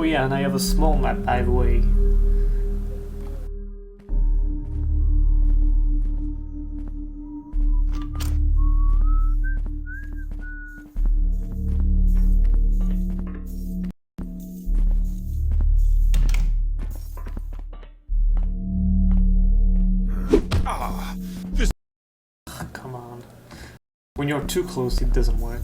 Oh yeah, and I have a small map, by the way. Come on. When you're too close, it doesn't work.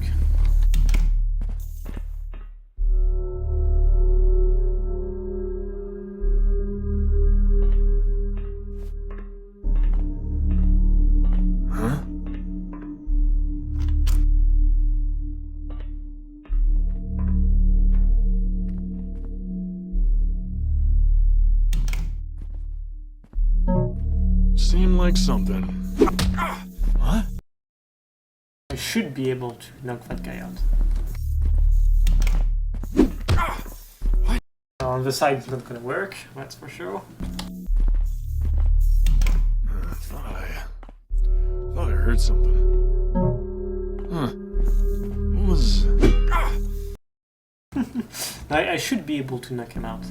Seemed like something. What? I should be able to knock that guy out. On the side it's not gonna work, that's for sure. I thought I heard something. Huh. What was... I should be able to knock him out.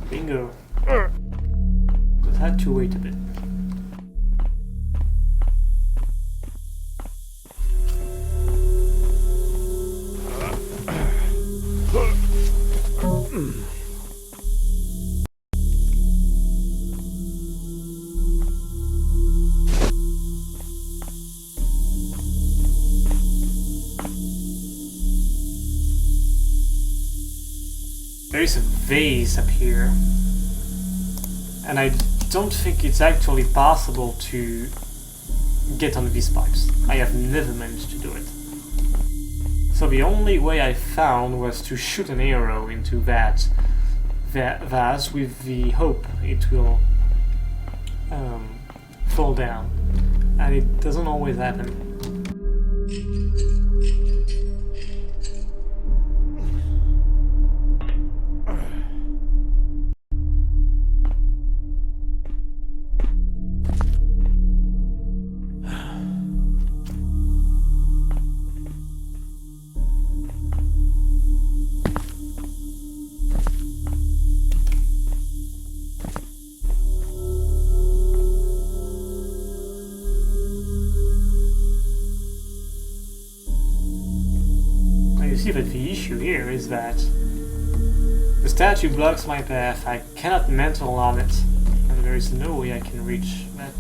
Bingo. Just had to wait a bit. There is a vase up here, and I don't think it's actually possible to get on these pipes. I have never managed to do it. So the only way I found was to shoot an arrow into that vase with the hope it will fall down, and it doesn't always happen. You see that the issue here is that the statue blocks my path, I cannot mental on it, and there is no way I can reach that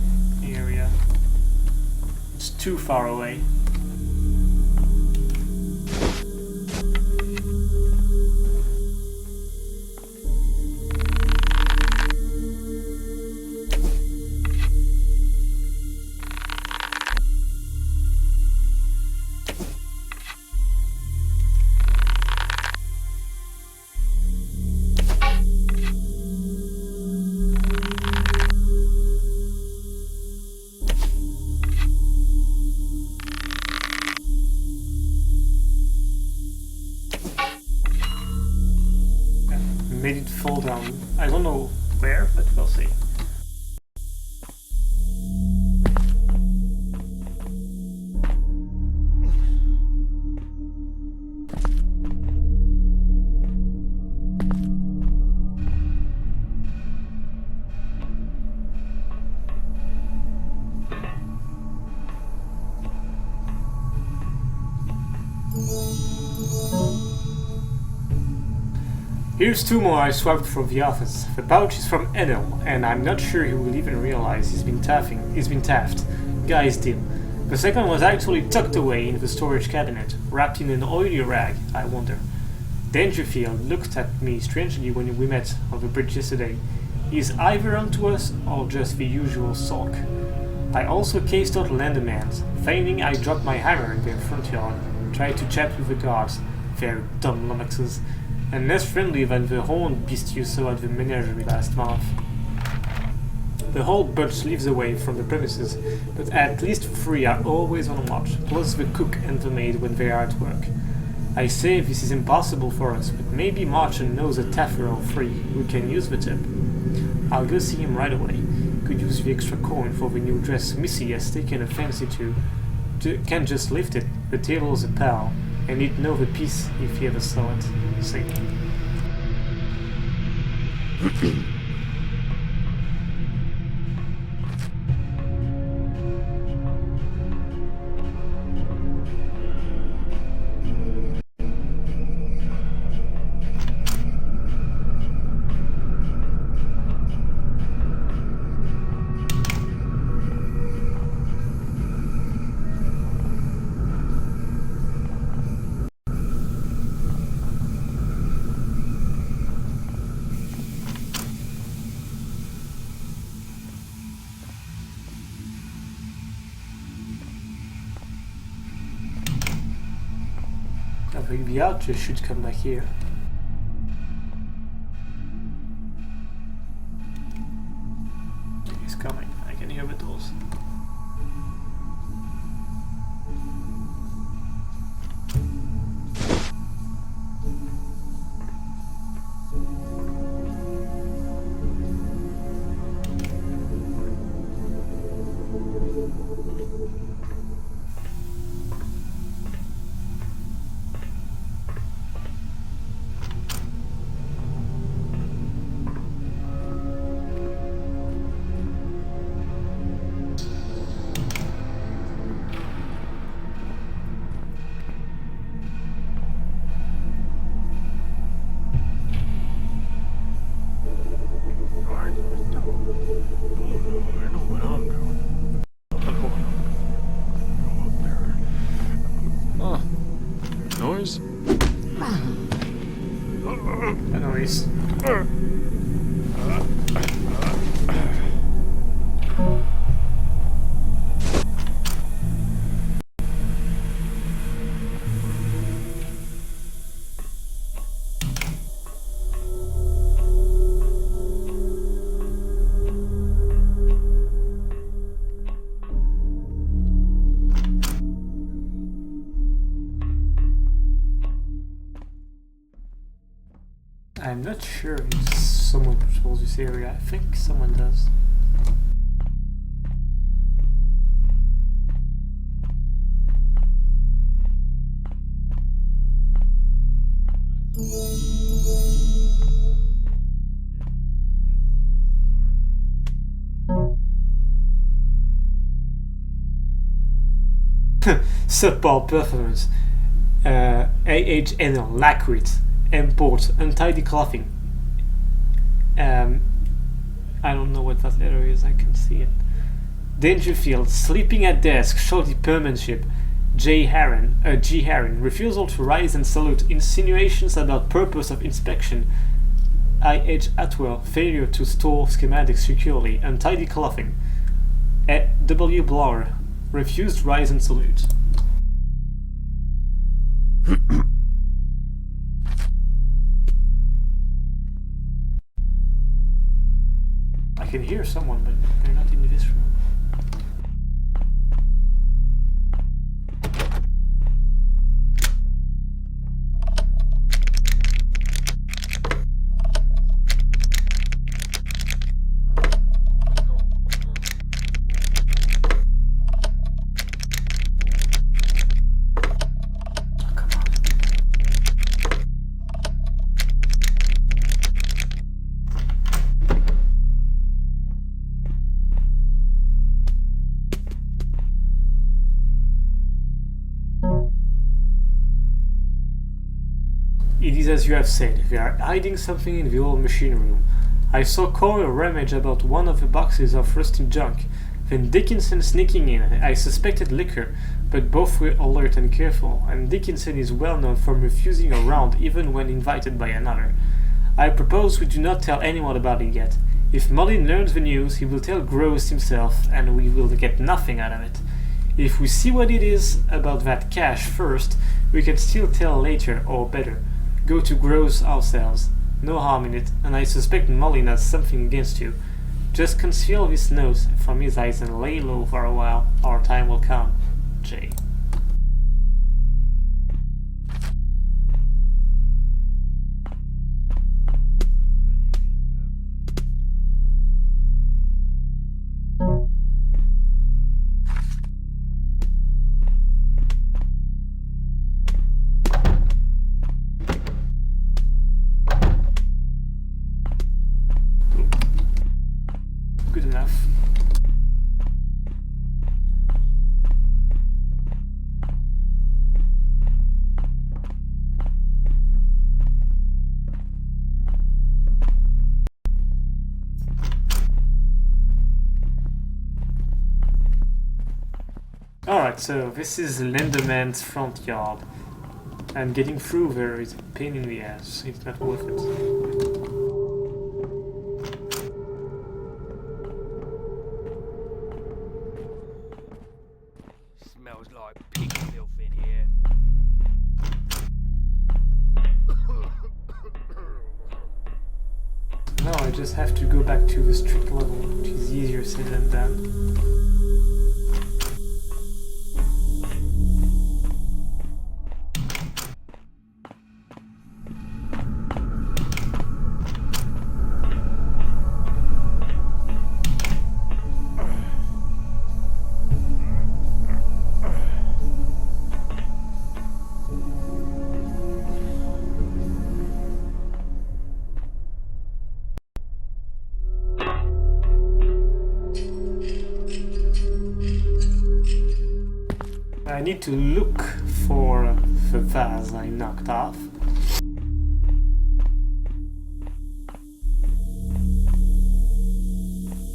area. It's too far away. Made it fall down. I don't know where, but we'll see. Here's two more I swapped from the office. The pouch is from Enel, and I'm not sure he will even realize he's been taffed. Guy's deal. The second was actually tucked away in the storage cabinet, wrapped in an oily rag, I wonder. Dangerfield looked at me strangely when we met on the bridge yesterday. He's either onto us or just the usual sulk. I also cased out Landermans, feigning I dropped my hammer in their front yard, tried to chat with the guards, very dumb lummoxes, and less friendly than the horned beast you saw at the menagerie last month. The whole bunch lives away from the premises, but at least 3 are always on watch, plus the cook and the maid when they are at work. I say this is impossible for us, but maybe Marchand knows a taffer or 3 who can use the tip. I'll go see him right away. Could use the extra coin for the new dress Missy has taken a fancy to. Can't just lift it, the table's a pal, and he'd know the piece if he ever saw it. See. I think the archer should come back here. He's coming. I can hear the doors. Noise? A noise. I'm not sure if someone patrols this area. I think someone does. Subpar performance. AHNL, Lacquid. Import, untidy clothing. I don't know what that letter is, I can see it. Dangerfield, sleeping at desk, shoddy penmanship. G. Heron, refusal to rise and salute, insinuations about purpose of inspection. I.H. Atwell, failure to store schematics securely, untidy clothing. W. Blower, refused rise and salute. I can hear someone, but they're not in this room. It is as you have said, they are hiding something in the old machine room. I saw Coyle rummage about one of the boxes of rusting junk, then Dickinson sneaking in. I suspected liquor, but both were alert and careful, and Dickinson is well known for refusing a round even when invited by another. I propose we do not tell anyone about it yet. If Melan learns the news, he will tell Gross himself, and we will get nothing out of it. If we see what it is about that cash first, we can still tell later, or better. Go to Gross ourselves. No harm in it, and I suspect Melan has something against you. Just conceal this note from his eyes and lay low for a while. Our time will come. J. Good enough. Alright, so this is Lindeman's front yard. And getting through there is a pain in the ass. It's not worth it. Smells like pig filth in here. just have to go back to the street level, which is easier said than done. I need to look for the vase I knocked off.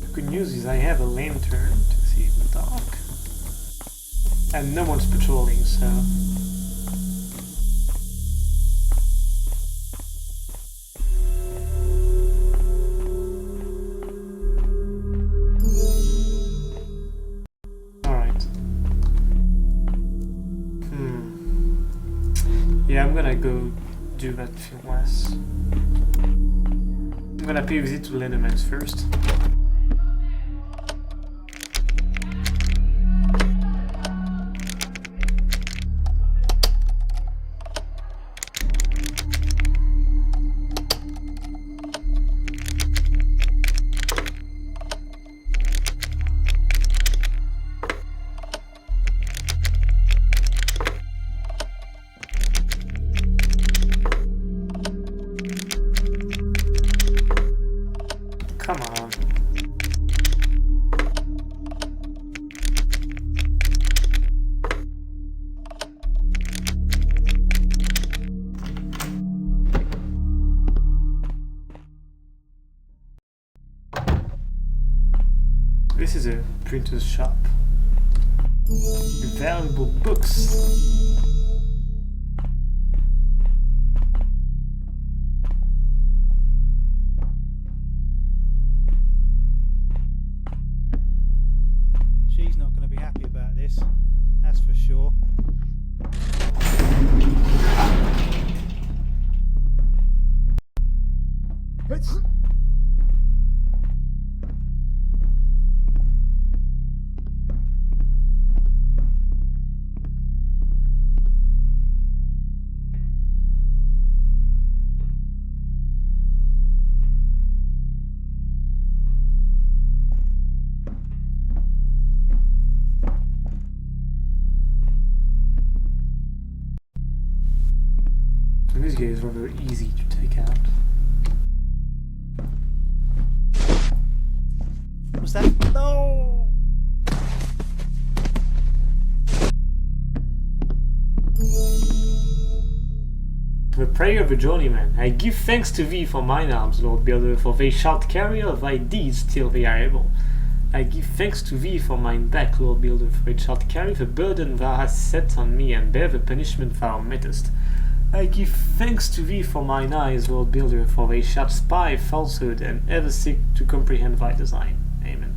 The good news is I have a lantern to see in the dark. And no one's patrolling, so... Yeah, I'm gonna go do that film less. I'm gonna pay a visit to Lenderman's first. Come on. This is a printer's shop. Valuable books. She's not going to be happy about this, that's for sure. This guy is rather easy to take out. What's that? No! The prayer of a journeyman. I give thanks to thee for mine arms, Lord Builder, for they shalt carry of thy deeds till they are able. I give thanks to thee for mine back, Lord Builder, for it shalt carry the burden thou hast set on me and bear the punishment thou mettest. I give thanks to thee for mine eyes, Lord Builder, for they shall spy falsehood and ever seek to comprehend thy design. Amen.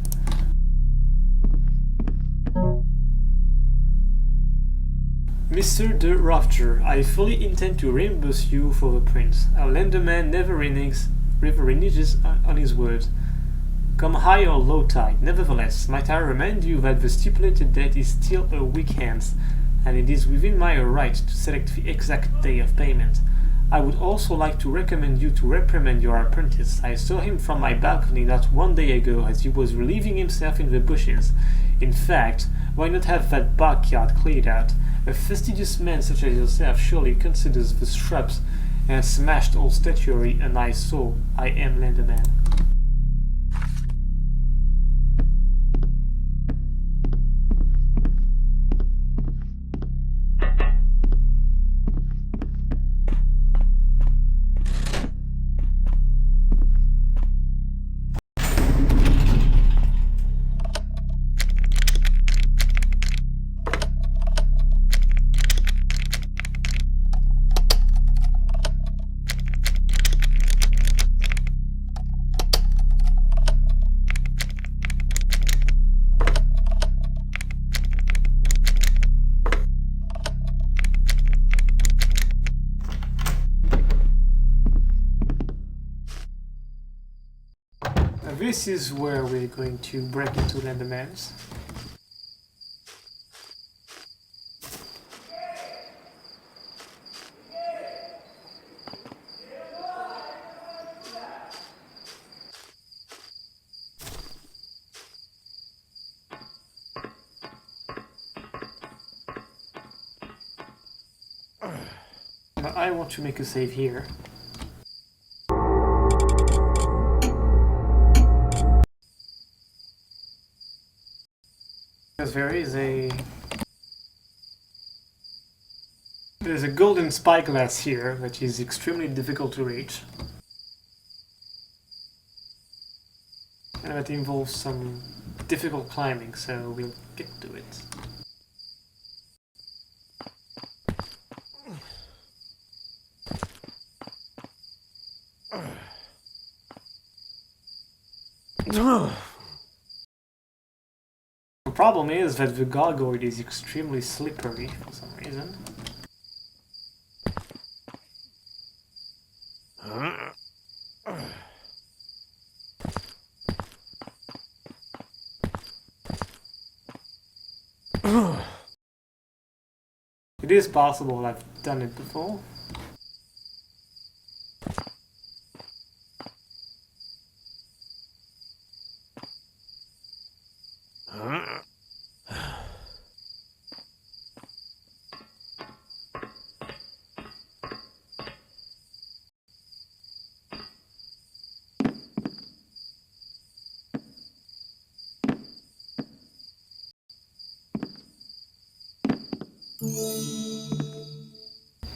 Mr. de Rafter, I fully intend to reimburse you for the prince. A lenderman never reneges on his word. Come high or low tide. Nevertheless, might I remind you that the stipulated date is still a week hence, and it is within my right to select the exact day of payment. I would also like to recommend you to reprimand your apprentice. I saw him from my balcony not one day ago as he was relieving himself in the bushes. In fact, why not have that backyard cleared out? A fastidious man such as yourself surely considers the shrubs and smashed old statuary an eyesore. I am Lenderman. this is where we're going to break into Lenderman's. Now I want to make a save here. Because there's a golden spyglass here that is extremely difficult to reach. And that involves some difficult climbing, so we'll get to it. The problem is that the gargoyle is extremely slippery for some reason. It is possible I've done it before.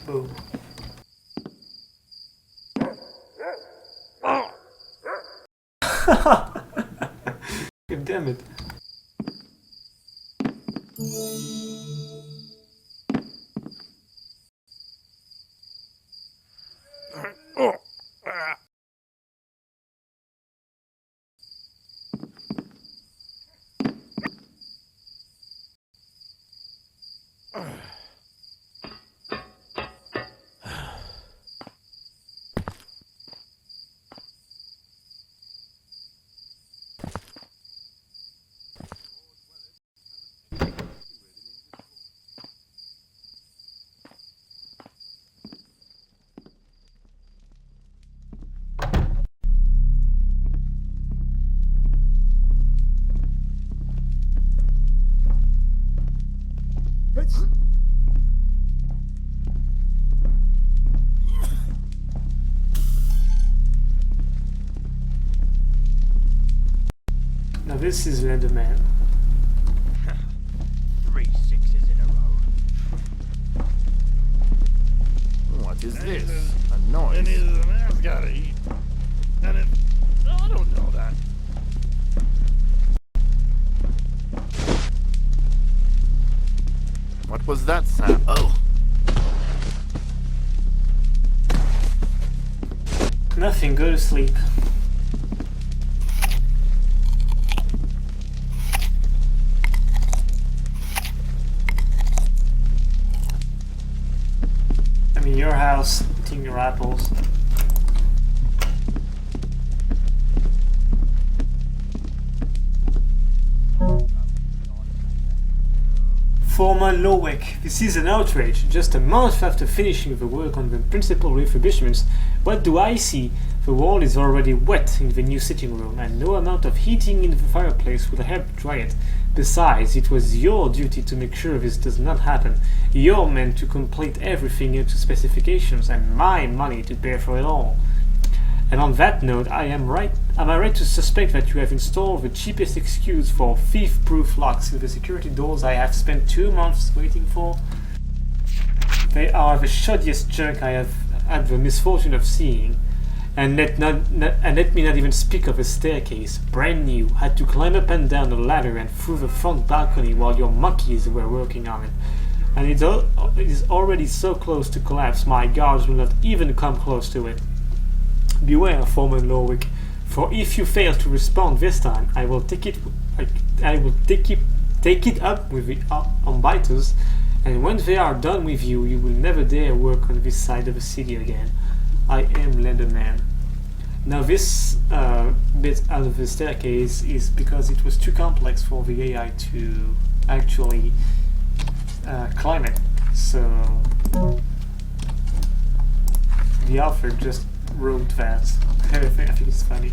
Boom. God damn it. Now this is Lenderman. 3 6s in a row. What is this? A noise. And it is an ass gotta eat. And it... I don't know that. What was that sound? Oh! Nothing, go to sleep. I'm in your house, eating your apples. Former Lowick, this is an outrage. Just a month after finishing the work on the principal refurbishments, what do I see? The wall is already wet in the new sitting room, and no amount of heating in the fireplace will help dry it. Besides, it was your duty to make sure this does not happen. You're meant to complete everything into specifications, and my money to pay for it all. And on that note, am I right to suspect that you have installed the cheapest excuse for thief-proof locks in the security doors I have spent 2 months waiting for? They are the shoddiest junk I have had the misfortune of seeing. And let me not even speak of a staircase, brand new, had to climb up and down the ladder and through the front balcony while your monkeys were working on it. And it is already so close to collapse, my guards will not even come close to it. Beware, Foreman Lowick, for if you fail to respond this time, I will take it up with the Unbidden, and when they are done with you, you will never dare work on this side of the city again. I am Lenderman. Now this bit out of the staircase is because it was too complex for the AI to actually climb it. So the author just wrote that. I think it's funny.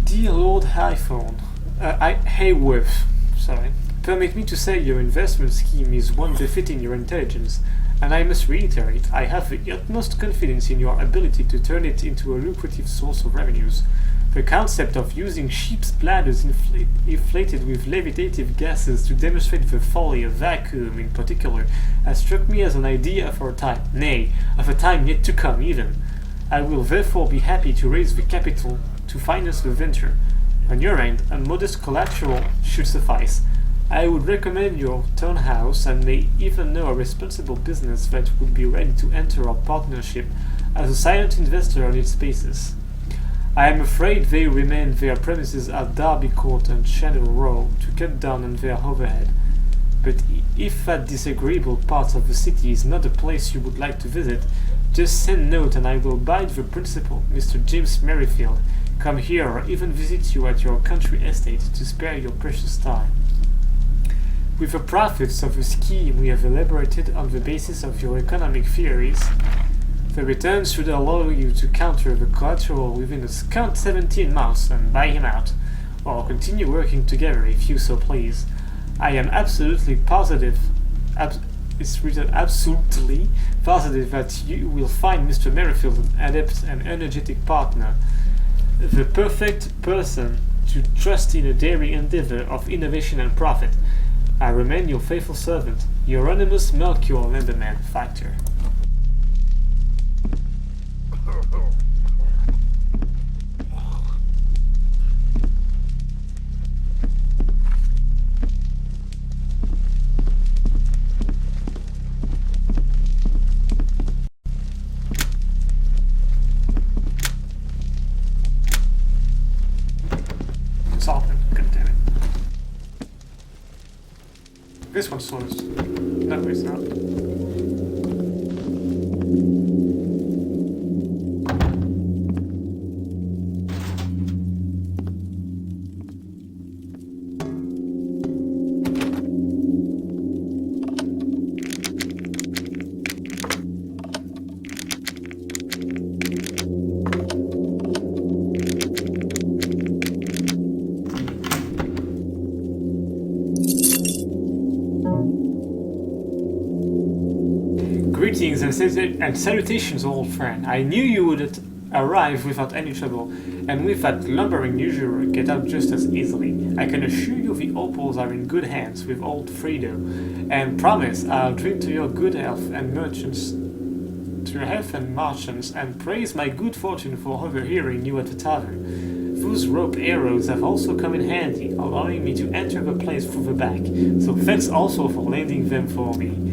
Dear Lord iPhone, Hayworth, sorry. Permit me to say your investment scheme is one befitting your intelligence, and I must reiterate, I have the utmost confidence in your ability to turn it into a lucrative source of revenues. The concept of using sheep's bladders inflated with levitative gases to demonstrate the folly of vacuum in particular has struck me as an idea for a time, nay, of a time yet to come even. I will therefore be happy to raise the capital to finance the venture. On your end, a modest collateral should suffice. I would recommend your townhouse and may even know a responsible business that would be ready to enter our partnership as a silent investor on its basis. I am afraid they remain their premises at Derby Court and Channel Row to cut down on their overhead. But if that disagreeable part of the city is not a place you would like to visit, just send note and I will bide the principal, Mr. James Merrifield, come here or even visit you at your country estate to spare your precious time. With the profits of the scheme we have elaborated on the basis of your economic theories, the returns should allow you to counter the collateral within a scant 17 months and buy him out, or continue working together if you so please. I am absolutely positive, it's written absolutely positive that you will find Mr. Merrifield an adept and energetic partner, the perfect person to trust in a daring endeavor of innovation and profit. I remain your faithful servant, Euronymous Melchior Lenderman Factor. It's open, god damn it. This one's closed. No, it's not. Greetings and salutations, old friend. I knew you would arrive without any trouble, and with that lumbering usurer get out just as easily. I can assure you the opals are in good hands with old Fredo, and promise I'll drink to your good health and merchants, and praise my good fortune for overhearing you at the tavern. Those rope arrows have also come in handy, allowing me to enter the place through the back, so thanks also for lending them for me.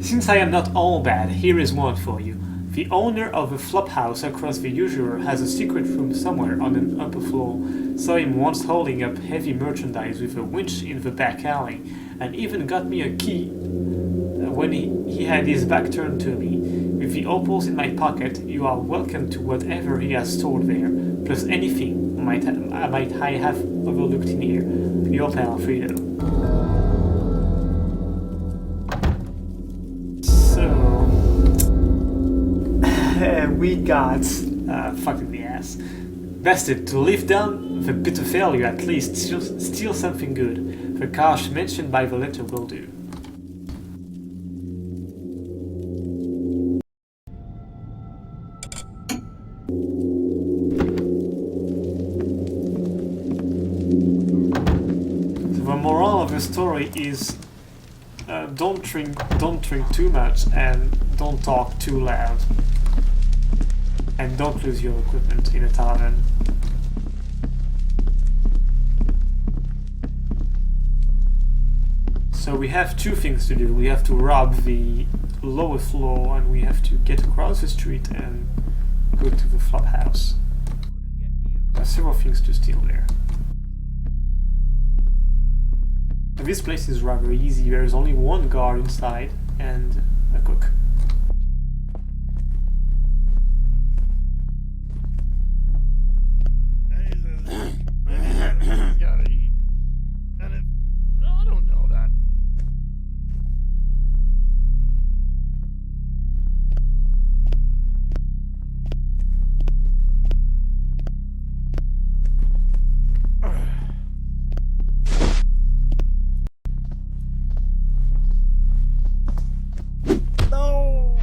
Since I am not all bad, here is one for you. The owner of the flop house across the usurer has a secret room somewhere on an upper floor. Saw him once holding up heavy merchandise with a winch in the back alley, and even got me a key when he had his back turned to me. With the opals in my pocket, you are welcome to whatever he has stored there, plus anything I have overlooked in here. Your pal Fredo. We got fucking the ass. Bested to live down the bit of failure, at least steal something good. The cash mentioned by the letter will do. So the moral of the story is don't drink too much and don't talk too loud. And don't lose your equipment in a tavern. So So we have two things to do. We have to rob the lower floor and we have to get across the street and go to the flop house. There are several things to steal there. This place is rather easy. There is only one guard inside and a cook. He's gotta eat. And if I don't know that. No.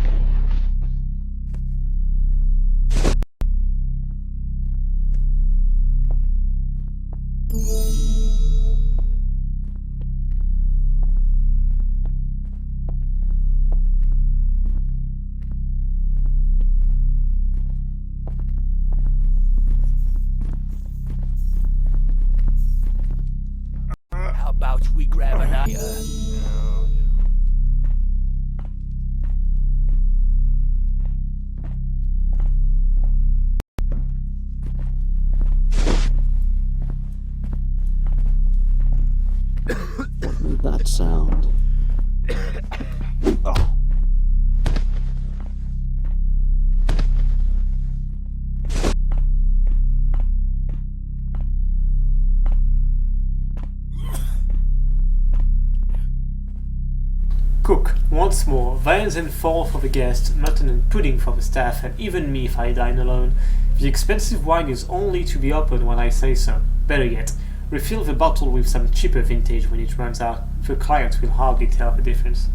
How about we grab an eye? Oh, yeah. That sound. Cook, once more, viands and fall for the guests, mutton and pudding for the staff, and even me if I dine alone. The expensive wine is only to be opened when I say so. Better yet, refill the bottle with some cheaper vintage when it runs out. The clients will hardly tell the difference.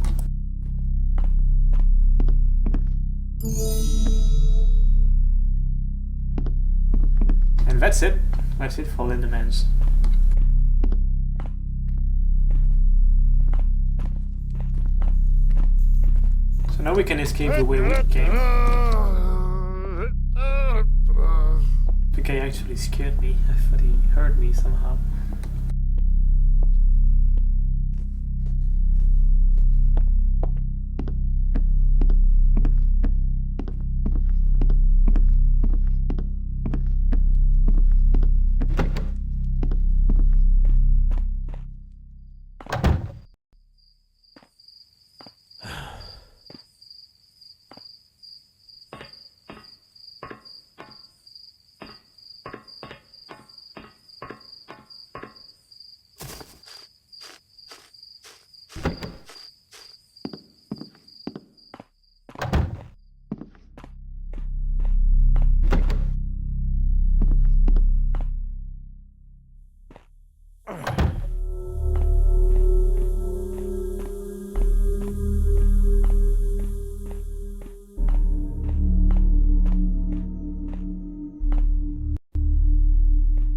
And that's it. That's it for Lindemans. So now we can escape the way we came. The guy actually scared me. I thought he heard me somehow.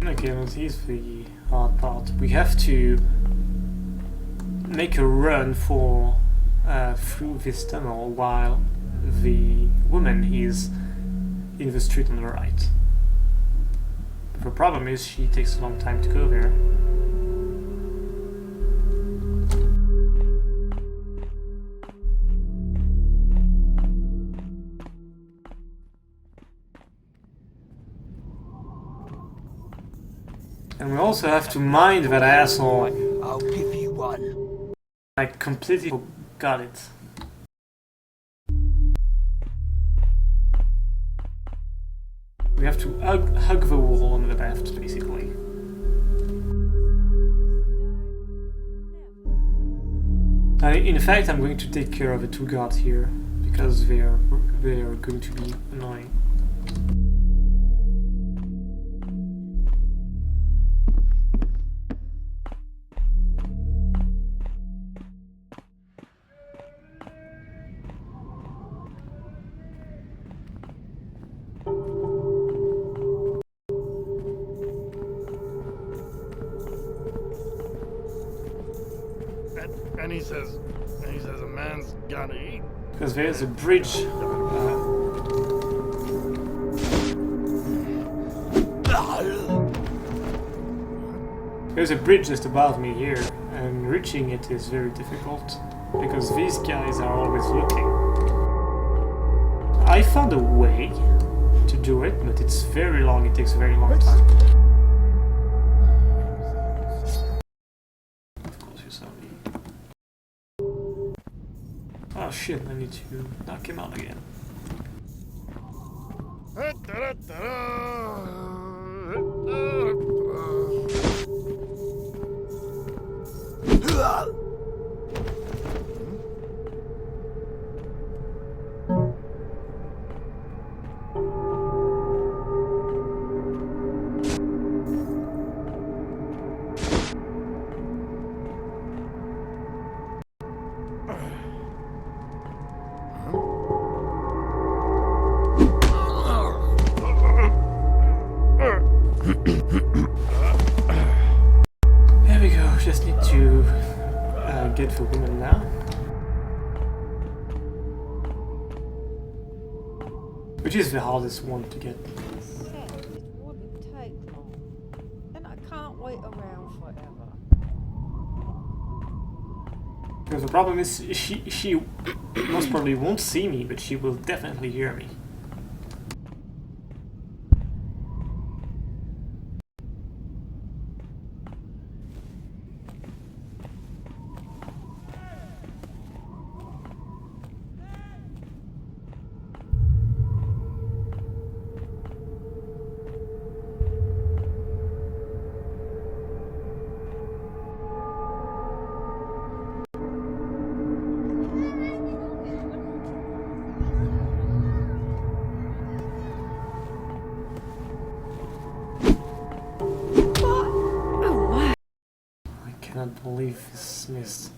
Okay, well, here's the hard part. We have to make a run for through this tunnel while the woman is in the street on the right. The problem is she takes a long time to go there. And we also have to mind that asshole. I'll give you one. I completely forgot it. We have to hug the wall on the left, basically. In fact, I'm going to take care of the two guards here because they are going to be annoying. And he says a man's gotta eat. Because there's a bridge. There's a bridge just above me here, and reaching it is very difficult because these guys are always looking. I found a way to do it, but it's very long. It takes a very long time. Of course, you saw me. Oh shit! I need to knock him out again. There we go, just need to get the woman now. Which is the hardest one to get. I said it wouldn't take long. And I can't wait around forever. Because the problem is, she most probably won't see me, but she will definitely hear me. I cannot believe this missed.